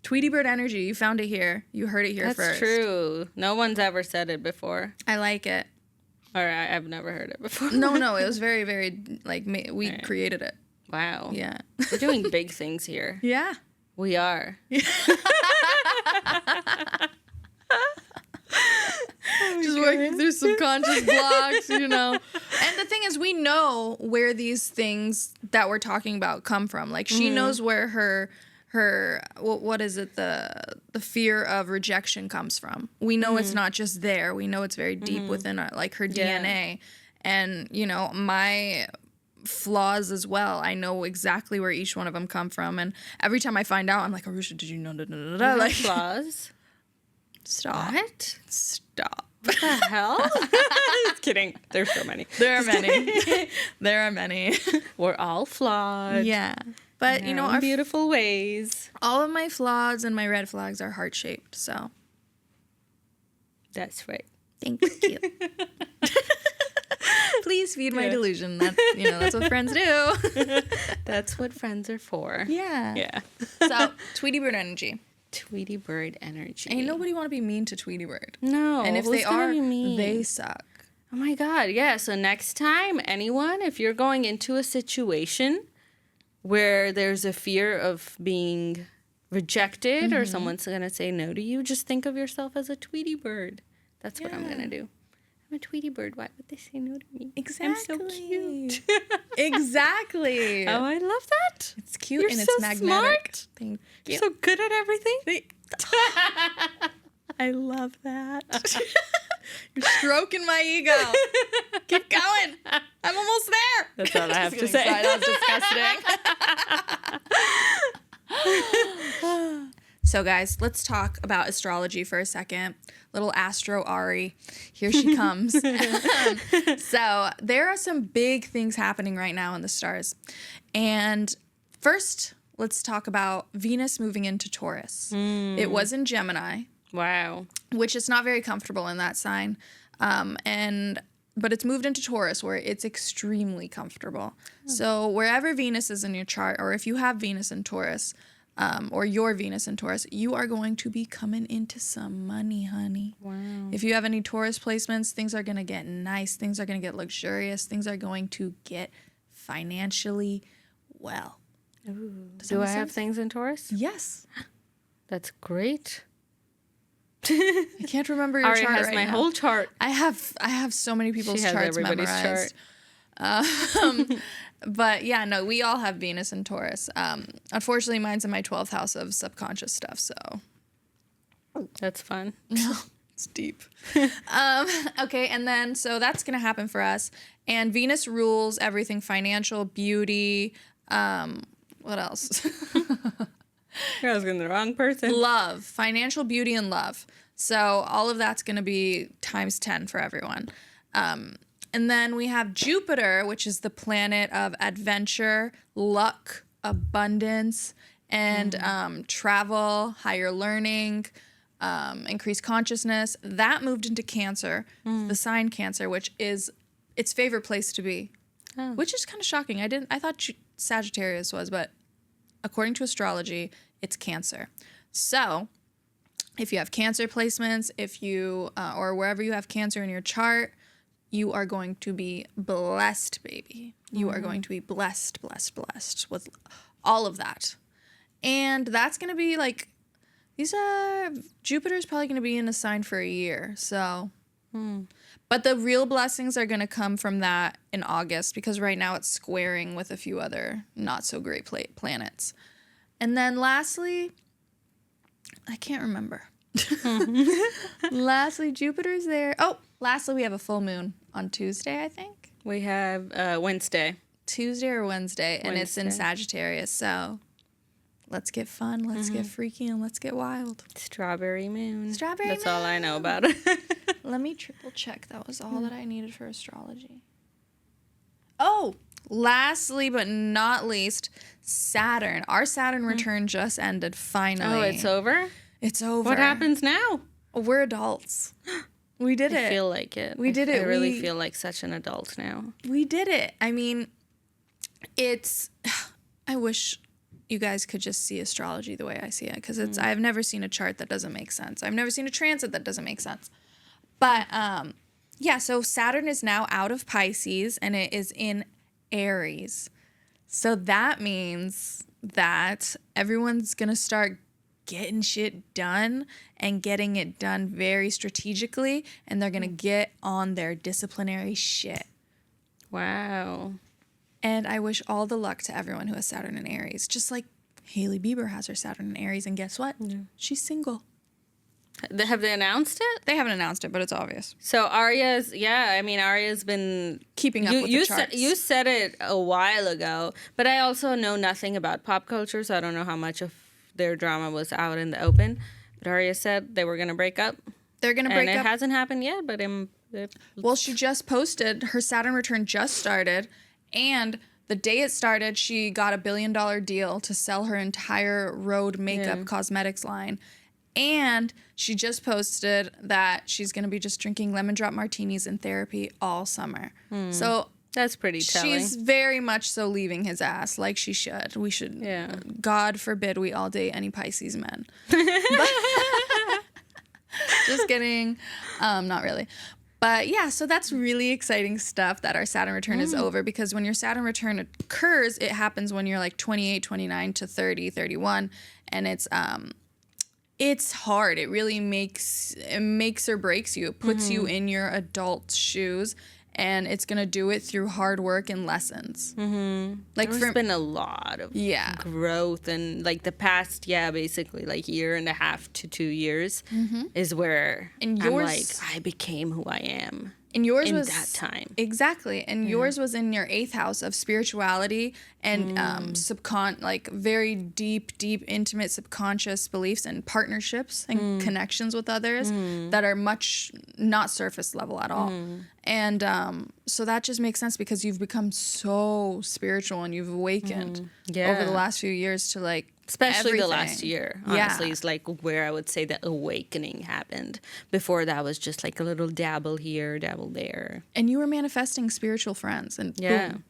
Tweety Bird energy. You found it here. You heard it here first. That's true. No one's ever said it before. I like it. Or I've never heard it before. No. It was very, very, like, we created it. Wow. Yeah. We're doing big things here. Yeah. We are. Just working through subconscious blocks, And the thing is, we know where these things that we're talking about come from. Like, she knows where her what is it, the fear of rejection comes from. We know it's not just there. We know it's very deep within her DNA. And, my flaws as well. I know exactly where each one of them come from. And every time I find out, I'm like, Aroosha, did you know? Like flaws? Stop. What? Stop. What the hell? Just kidding. There's so many. There are many. There are many. We're all flawed. Yeah. But, our beautiful ways. All of my flaws and my red flags are heart-shaped, so. That's right. Thank you. Please feed my delusion. That's what friends do. That's what friends are for. Yeah. Yeah. So, Tweety Bird energy. Tweety Bird energy. Ain't nobody want to be mean to Tweety Bird. No. And if they are, they suck. Oh my God. Yeah. So next time, anyone, if you're going into a situation where there's a fear of being rejected or someone's going to say no to you, just think of yourself as a Tweety Bird. That's what I'm going to do. I'm a Tweety Bird. Why would they say no to me? Exactly. I'm so cute. Exactly. Oh, I love that. It's cute. You're and so it's magnetic. Smart. Thank you. You're so good at everything. I love that. You're stroking my ego. Keep going. I'm almost there. That's all I have to say. That was disgusting. So, guys, let's talk about astrology for a second. Little Astro Ari. Here she comes. So, there are some big things happening right now in the stars. And first, let's talk about Venus moving into Taurus. It was in Gemini. Wow. Which is not very comfortable in that sign. But it's moved into Taurus, where it's extremely comfortable. So wherever Venus is in your chart, or if you have Venus in Taurus, or your Venus in Taurus, you are going to be coming into some money, honey. Wow. If you have any Taurus placements, things are going to get nice. Things are going to get luxurious. Things are going to get financially well. Ooh. Do I have things in Taurus? Yes. That's great. I can't remember your Aria chart has right my now. whole chart. I have so many people's She has charts everybody's memorized. chart. But yeah, no, we all have Venus and Taurus. Unfortunately, mine's in my 12th house of subconscious stuff, so. That's fun. No, it's deep. Okay, and then, so that's going to happen for us. And Venus rules everything financial, beauty, what else? I was getting the wrong person. Love, financial, beauty, and love. So all of that's going to be times 10 for everyone. And then we have Jupiter, which is the planet of adventure, luck, abundance, and travel, higher learning, increased consciousness. That moved into Cancer, the sign Cancer, which is its favorite place to be, which is kind of shocking. I thought Sagittarius was, but according to astrology, it's Cancer. So if you have Cancer placements, if you, or wherever you have Cancer in your chart, you are going to be blessed, baby. You are going to be blessed with all of that. And that's going to be like, Jupiter's probably going to be in a sign for a year. So, but the real blessings are going to come from that in August, because right now it's squaring with a few other not so great planets. And then lastly, I can't remember. Lastly, Jupiter's there. Oh, lastly, we have a full moon on Tuesday, I think. We have Wednesday. Tuesday or Wednesday, and it's in Sagittarius. So let's get fun, let's get freaky, and let's get wild. Strawberry moon. That's moon. all I know about it. Let me triple check. That was all that I needed for astrology. Oh, lastly but not least, Saturn. Our Saturn return just ended, finally. Oh, it's over? It's over. What happens now? We're adults. We did it. I feel like it. We did it. I really feel like such an adult now. We did it. I mean, I wish you guys could just see astrology the way I see it, because I've never seen a chart that doesn't make sense. I've never seen a transit that doesn't make sense. But yeah, so Saturn is now out of Pisces and it is in Aries. So that means that everyone's going to start getting shit done and getting it done very strategically, and they're going to get on their disciplinary shit. Wow. And I wish all the luck to everyone who has Saturn in Aries. Just like Hailey Bieber has her Saturn in Aries, and guess what? Yeah. She's single. Have they announced it? They haven't announced it, but it's obvious. So Aria's been keeping up with the charts. You said it a while ago, but I also know nothing about pop culture, so I don't know how much of their drama was out in the open. But Aria said they were going to break up. They're going to break up. And it hasn't happened yet, but well, she just posted, her Saturn return just started, and the day it started, she got $1 billion deal to sell her entire Rhode makeup cosmetics line. And she just posted that she's going to be just drinking lemon drop martinis in therapy all summer. So that's pretty telling. She's very much so leaving his ass, like she should. We should. Yeah. God forbid we all date any Pisces men. Just kidding. Not really. But yeah, so that's really exciting stuff that our Saturn return is over, because when your Saturn return occurs, it happens when you're like 28, 29 to 30, 31. And it's hard. It really makes or breaks you. It puts you in your adult shoes, and it's going to do it through hard work and lessons. Like there's been a lot of growth, and like the past, basically like year and a half to 2 years is where I'm like, I became who I am. And yours was that time. Exactly. And yours was in your 8th house of spirituality and like very deep, intimate subconscious beliefs and partnerships and connections with others that are much not surface level at all. And so that just makes sense, because you've become so spiritual and you've awakened over the last few years to like especially everything. The last year, honestly, is like where I would say the awakening happened. Before that was just like a little dabble here, dabble there. And you were manifesting spiritual friends, and boom.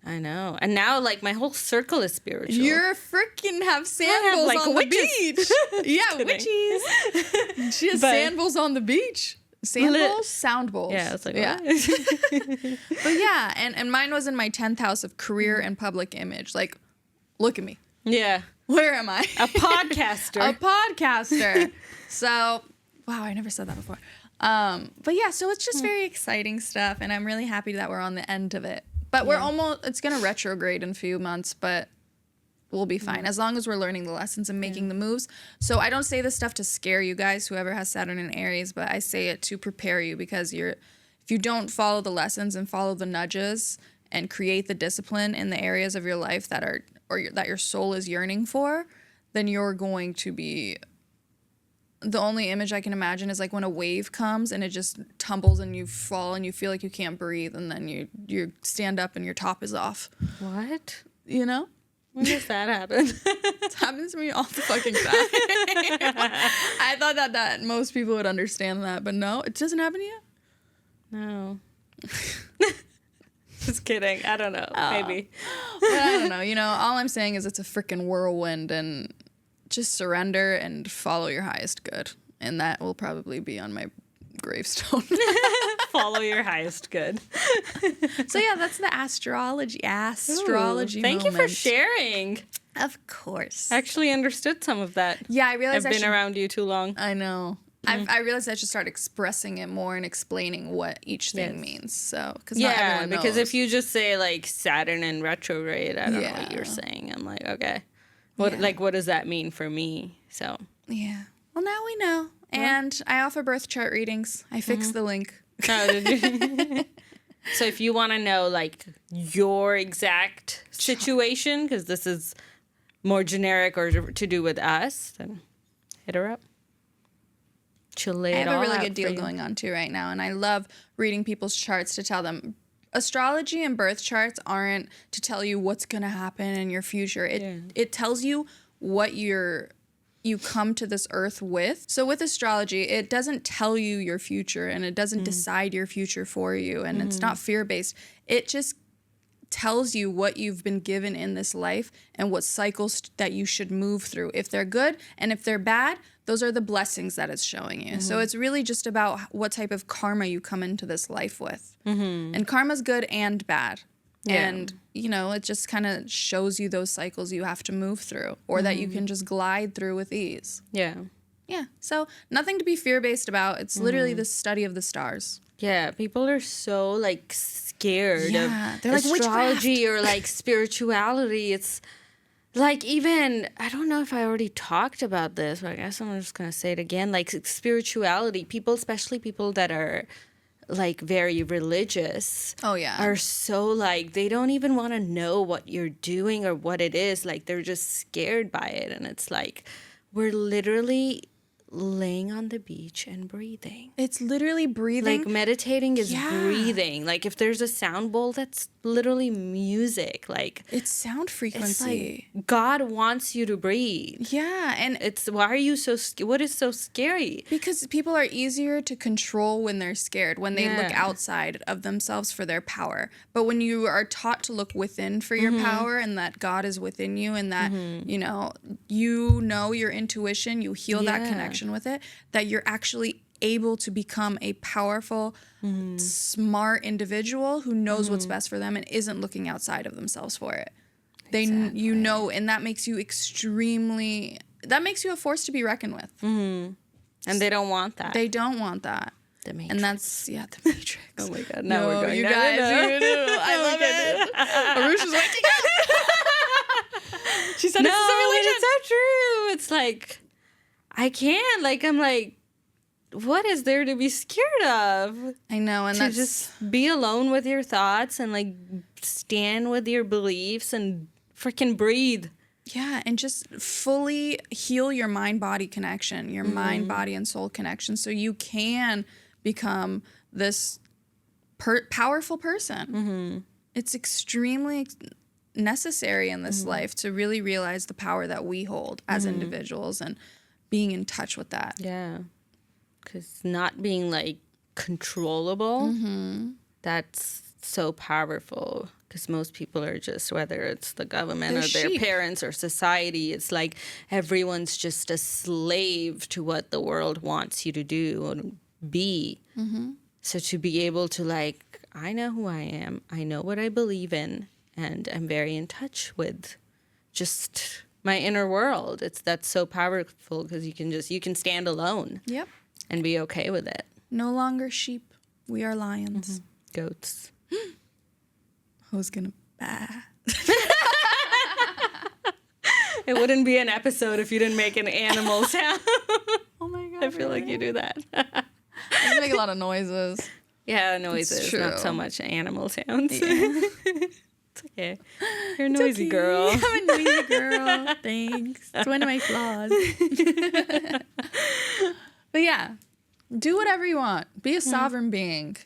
I know. And now like my whole circle is spiritual. You're freaking have sandals on the beach. Yeah, witches. She has sandals on the beach. Sandals? Sound bowls. Yeah, it's like, But yeah, and mine was in my 10th house of career and public image. Like, look at me. Yeah. Where am I? A podcaster. A podcaster. So, wow, I never said that before. But yeah, so it's just very exciting stuff, and I'm really happy that we're on the end of it. But it's going to retrograde in a few months, but we'll be fine as long as we're learning the lessons and making the moves. So I don't say this stuff to scare you guys, whoever has Saturn in Aries, but I say it to prepare you, because if you don't follow the lessons and follow the nudges and create the discipline in the areas of your life that your soul is yearning for, then you're going to be... The only image I can imagine is like when a wave comes and it just tumbles and you fall and you feel like you can't breathe, and then you stand up and your top is off. What? You know? When does that happen? It happens to me all the fucking time. I thought that most people would understand that, but no, it doesn't happen to you? No. Just kidding. I don't know. Maybe. But I don't know. You know, all I'm saying is it's a freaking whirlwind, and just surrender and follow your highest good. And that will probably be on my gravestone. Follow your highest good. So yeah, that's the astrology Ooh, thank you for sharing. Of course. I actually understood some of that. Yeah, I realized I've been around you too long. I know. I realized I should start expressing it more and explaining what each thing means. So, because not everyone knows. Because if you just say like Saturn in retrograde, I don't know what you're saying. I'm like, okay, what does that mean for me? So yeah. Well, now we know. And I offer birth chart readings. I fixed the link. Oh, did you? So if you want to know like your exact situation, because this is more generic or to do with us, then hit her up. She'll lay it all out. I have a really good deal going on too right now, and I love reading people's charts to tell them. Astrology and birth charts aren't to tell you what's going to happen in your future. It tells you what you come to this earth with. So with astrology, it doesn't tell you your future, and it doesn't decide your future for you, and it's not fear-based. It just tells you what you've been given in this life and what cycles that you should move through. If they're good and if they're bad, those are the blessings that it's showing you. So it's really just about what type of karma you come into this life with. And karma's good and bad. Yeah. And, you know, it just kind of shows you those cycles you have to move through, or that you can just glide through with ease. Yeah. Yeah. So nothing to be fear-based about. It's literally the study of the stars. Yeah. People are so, like, scared of they're like, astrology or, like, spirituality. It's, like, even, I don't know if I already talked about this, but I guess I'm just going to say it again. Like, spirituality, people, especially people that are, like, very religious, are so, like, they don't even want to know what you're doing or what it is. Like, they're just scared by it. And it's like, we're literally laying on the beach and breathing. It's literally breathing. Like, meditating is breathing. Like, if there's a sound bowl, that's literally music. Like, it's sound frequency. It's like God wants you to breathe. Yeah, and it's, why are you so what is so scary? Because people are easier to control when they're scared, when they look outside of themselves for their power. But when you are taught to look within for your power, and that God is within you, and that you know your intuition, you heal that connection with it, that you're actually able to become a powerful, smart individual who knows what's best for them and isn't looking outside of themselves for it. You know, and that makes you a force to be reckoned with. And they don't want that. They don't want that. The Matrix. And that's, the Matrix. Oh my God. Now we're going. You guys, I love it. Aroosha's waking up. She said it's a simulation. It's so true. It's like, I can't. Like, I'm like, what is there to be scared of? I know, and that's just be alone with your thoughts and like stand with your beliefs and freaking breathe. Yeah, and just fully heal your mind-body connection, your mind, body, and soul connection, so you can become this powerful person. It's extremely necessary in this life to really realize the power that we hold as individuals and being in touch with that. Yeah. Because not being, like, controllable, that's so powerful. Because most people are just, whether it's the government or their parents or society, it's like everyone's just a slave to what the world wants you to do and be. So to be able to, like, I know who I am, I know what I believe in, and I'm very in touch with just my inner world. That's so powerful because you can stand alone. Yep. And be okay with it. No longer sheep. We are lions. Goats. Who's gonna bah? It wouldn't be an episode if you didn't make an animal sound. Oh my god. I feel like you do that. I make a lot of noises. Yeah, noises, true. not so much animal sounds. Yeah. It's okay. You're a noisy girl. I'm a noisy girl. Thanks. It's one of my flaws. But yeah, do whatever you want. Be a sovereign being.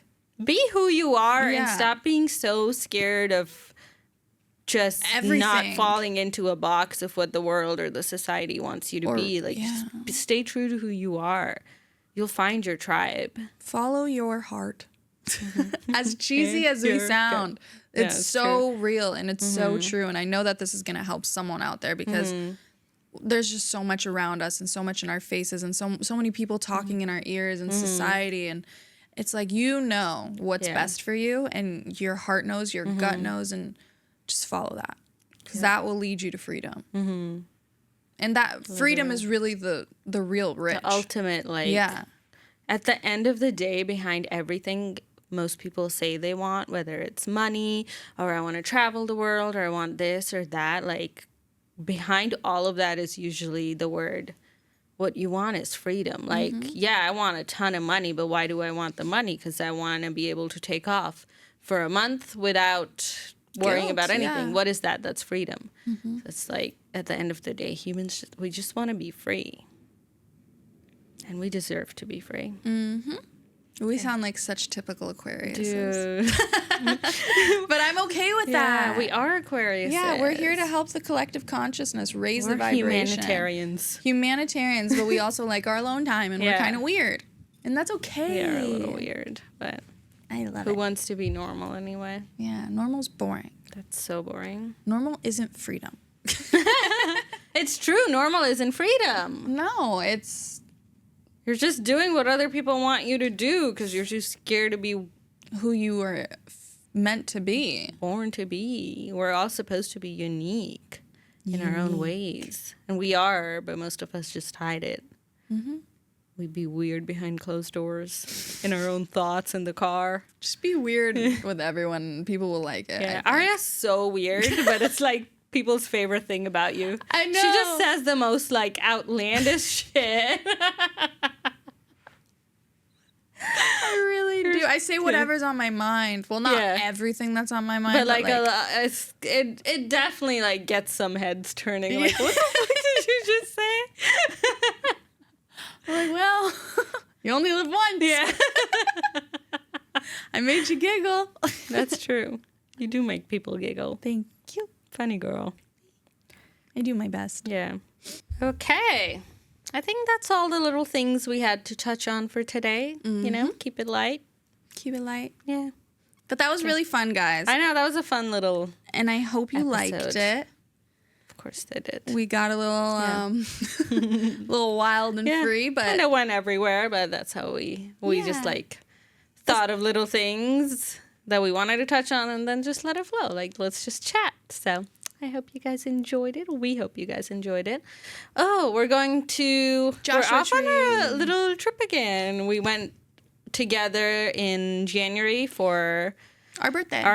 Be who you are and Yeah. stop being so scared of just Everything. not falling into a box of what the world or the society wants you to be. Like, just stay true to who you are. You'll find your tribe. Follow your heart. As cheesy as we sound, it's so real and it's so true. And I know that this is going to help someone out there because there's just so much around us and so much in our faces and so many people talking in our ears and society. And it's like, you know what's best for you and your heart knows, your gut knows, and just follow that because that will lead you to freedom. And that freedom is really the real rich. The ultimate, like, at the end of the day, behind everything most people say they want, whether it's money or I want to travel the world or I want this or that, like, behind all of that is usually the word, what you want is freedom. Like, yeah, I want a ton of money, but why do I want the money? Because I want to be able to take off for a month without worrying about anything. Yeah. What is that? That's freedom. It's like, at the end of the day, humans, we just want to be free. And we deserve to be free. We sound like such typical Aquariuses. Dude. But I'm okay with that. Yeah, we are Aquarius. Yeah, we're here to help the collective consciousness, raise the vibration. Humanitarians. But we also like our alone time, and we're kind of weird. And that's okay. We are a little weird, but I love who wants to be normal anyway? Yeah, normal's boring. That's so boring. Normal isn't freedom. It's true. Normal isn't freedom. No, it's... You're just doing what other people want you to do because you're too scared to be who you were meant to be. Born to be. We're all supposed to be unique in our own ways. And we are, but most of us just hide it. We'd be weird behind closed doors, in our own thoughts in the car. Just be weird with everyone. People will like it. Yeah, Aria's so weird, but it's like people's favorite thing about you. I know. She just says the most like outlandish shit. I really do. I say whatever's on my mind. Well, not everything that's on my mind, but like it definitely like gets some heads turning. Like, what the fuck did you just say? I'm like, well, you only live once. Yeah. I made you giggle. That's true. You do make people giggle. Thank you. Funny girl. I do my best. Yeah. Okay. I think that's all the little things we had to touch on for today. You know, keep it light. Keep it light. Yeah. But that was really fun, guys. I know, that was a fun little And I hope you episode. Liked it. Of course they did. We got a little little wild and free, but kind of went everywhere, but that's how we just like thought of little things that we wanted to touch on and then just let it flow. Like, let's just chat. So I hope you guys enjoyed it. We hope you guys enjoyed it. Oh, we're going to... We're off on a little trip again. We went together in January for... Our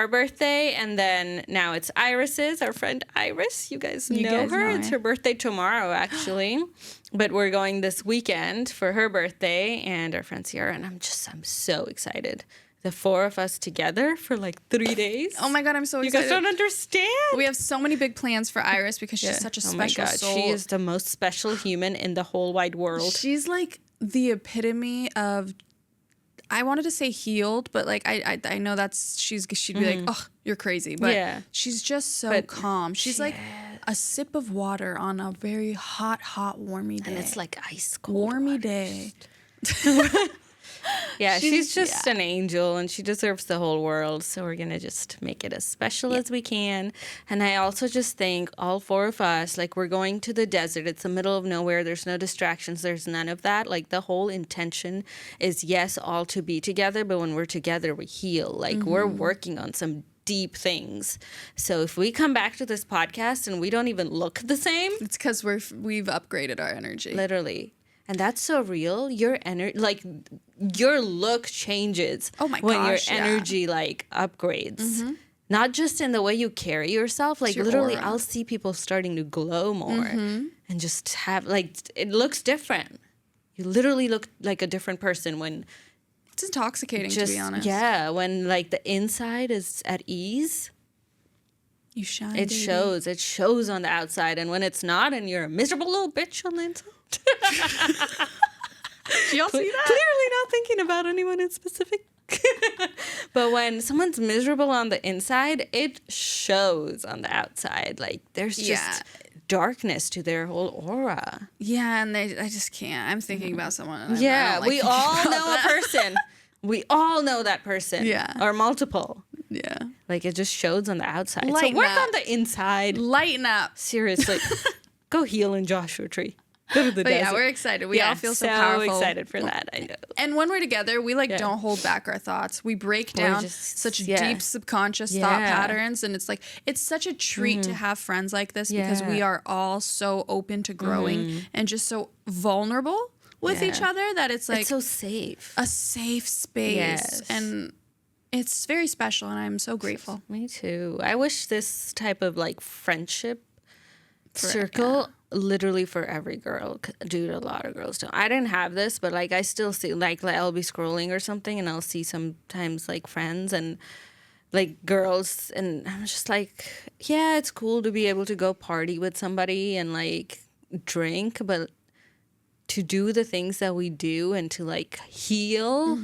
birthday. And then now it's Iris's, our friend Iris. You guys know her. It's her birthday tomorrow, actually. But we're going this weekend for her birthday and our friend Sierra. And I'm so excited. The four of us together for like 3 days. Oh my God, I'm so excited. You guys don't understand. We have so many big plans for Iris because she's such a special soul. She is the most special human in the whole wide world. She's like the epitome of, I wanted to say healed, but like I know that's, she'd be like, oh, you're crazy. But she's just so calm. She's like a sip of water on a very hot, warmy day. And it's like ice cold warmy day. Yeah, she's just an angel and she deserves the whole world. So we're going to just make it as special as we can. And I also just think all four of us, like we're going to the desert. It's the middle of nowhere. There's no distractions. There's none of that. Like the whole intention is, yes, all to be together. But when we're together, we heal. Like we're working on some deep things. So if we come back to this podcast and we don't even look the same. It's because we've upgraded our energy. Literally. And that's so real. Your your look changes. Oh my when gosh, your energy like upgrades. not just in the way you carry yourself, like your literally aura. I'll see people starting to glow more and just have like it looks different. You literally look like a different person when It's intoxicating, to be honest. yeah, when like the inside is at ease. You shine, It baby. shows. It shows on the outside, and when it's not, and you're a miserable little bitch on the inside. Do y'all see that? Clearly not thinking about anyone in specific. But when someone's miserable on the inside, it shows on the outside. Like there's just darkness to their whole aura. Yeah, and I just can't. I'm thinking about someone. And I Yeah, don't like we thinking all about know that. a person. We all know that person. Yeah. Or multiple. Yeah. Like it just shows on the outside. Lighten so work up. on the inside. Lighten up. Seriously. Go heal in Joshua Tree. Go to the But desert. yeah, we're excited. We all feel so powerful. excited for that. I know. And when we're together, we don't hold back our thoughts. We break down just- such yeah. deep subconscious thought Yeah. patterns. And it's like, it's such a treat to have friends like this because we Yeah. are all so open to growing and just so vulnerable with each Yeah. other that it's like It's so safe. a safe space. Yes. And it's very special. And I'm so grateful. Me too. I wish this type of like friendship For- circle literally for every girl. Dude, a lot of girls don't. I didn't have this, but like I still see like I'll be scrolling or something and I'll see sometimes like friends and like girls and I'm just like, yeah, it's cool to be able to go party with somebody and like drink, but to do the things that we do and to like heal,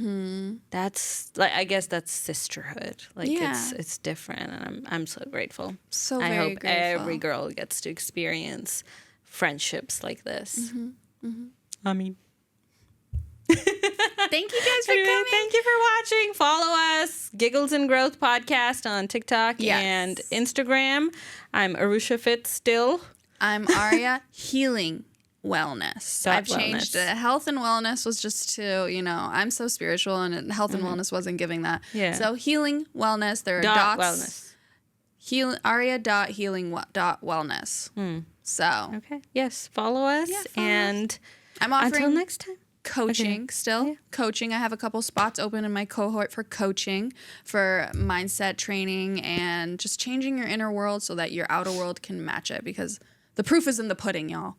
that's like I guess that's sisterhood. Like Yeah. it's different, and I'm so grateful. So I very hope grateful. every girl gets to experience friendships like this. Mm-hmm. I mean, Thank you guys for anyway, coming. thank you for watching. Follow us, Giggles and Growth Podcast on TikTok Yes. and Instagram. I'm Aroosha Fit still. I'm Aria Healing Wellness. Dot I've changed wellness. it. Health and wellness was just to, I'm so spiritual and health and wellness wasn't giving that. Yeah. So healing wellness, there are Dot dots. wellness. Aria.healing.wellness. So Okay. Yes. Follow us. Yeah, follow us. And I'm until offering next time. coaching still. Yeah. Coaching. I have a couple spots open in my cohort for coaching, for mindset training, and just changing your inner world so that your outer world can match it because the proof is in the pudding, y'all.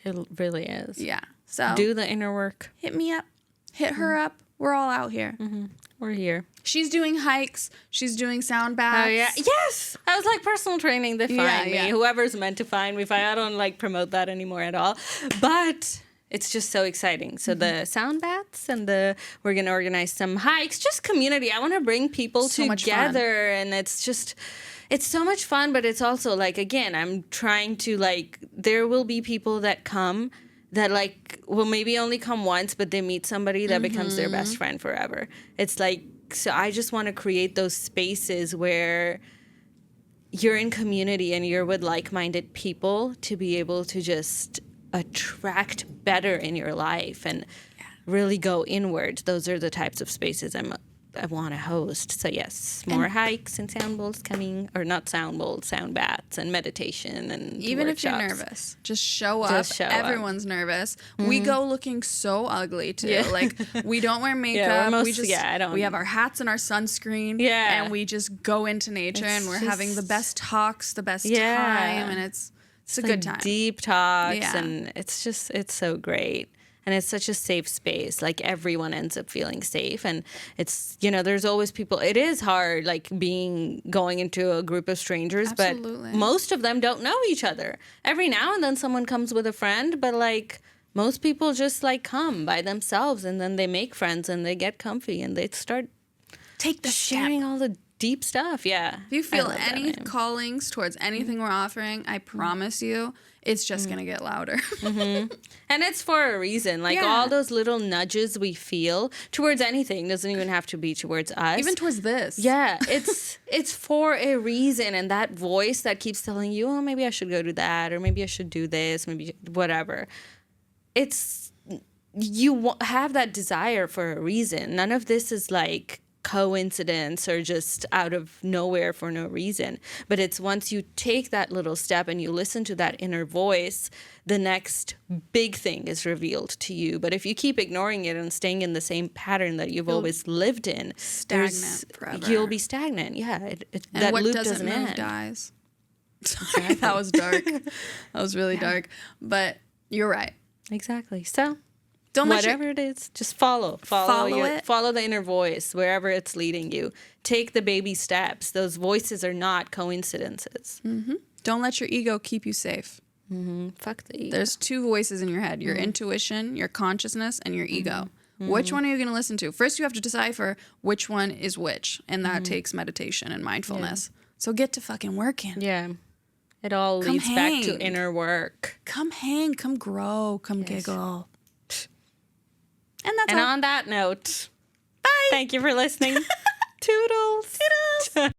It really is. Yeah. So Do the inner work. hit me up. Hit her up. We're all out here. We're here. She's doing hikes. She's doing sound baths. Oh yeah. Yes. I was like personal training. They find Yeah, me. yeah. Whoever's meant to find me. I don't like promote that anymore at all. But it's just so exciting. So the sound baths and we're gonna organize some hikes. Just community. I want to bring people So much fun. together, and it's so much fun. But it's also like again, I'm trying to like there will be people that come that like will maybe only come once, but they meet somebody that becomes their best friend forever. It's like, so I just want to create those spaces where you're in community and you're with like-minded people to be able to just attract better in your life and really go inward. Those are the types of spaces I want to host. So yes, more hikes and sound bowls coming, or not sound bowls, sound baths and meditation and Even if you're workshops. nervous, just show up. Just show up. Everyone's nervous. We go looking so ugly too. Yeah. Like we don't wear makeup. Yeah, we're we just I don't. we have our hats and our sunscreen. Yeah. And we just go into nature It's and we're having the just- best talks, the best Yeah. time, and it's a good time. Deep talks, Yeah. and it's so great. And it's such a safe space. Like everyone ends up feeling safe. And it's, there's always people. It is hard, like going into a group of strangers, Absolutely. but most of them don't know each other. Every now and then someone comes with a friend, but like most people just like come by themselves and then they make friends and they get comfy and they start Take the sharing step. all the deep stuff. Yeah. If you I feel love that, any man. callings towards anything we're offering, I promise you, it's just gonna get louder. And it's for a reason. Like Yeah. all those little nudges we feel towards anything doesn't even have to be towards us. Even towards this. yeah, it's for a reason. And that voice that keeps telling you, oh, maybe I should go do that, or maybe I should do this, maybe whatever. It's you have that desire for a reason. None of this is like coincidence or just out of nowhere for no reason. But it's once you take that little step and you listen to that inner voice, the next big thing is revealed to you. But if you keep ignoring it and staying in the same pattern that you've always lived in, stagnant forever. You'll be stagnant. Yeah, and that what loop doesn't move end. dies. Sorry, that was dark. That was really dark. But you're right. Exactly. So don't whatever it is, just follow the inner voice wherever it's leading you. Take the baby steps. Those voices are not coincidences. Mm-hmm. Don't let your ego keep you safe. Mm-hmm. Fuck the ego. There's two voices in your head: your intuition, your consciousness, and your ego. Which one are you going to listen to? First, you have to decipher which one is which, and that takes meditation and mindfulness. So get to fucking working. Yeah. It all leads back to inner work. Come hang, come grow, come giggle. And on that note, bye. Thank you for listening. Toodles. Toodles.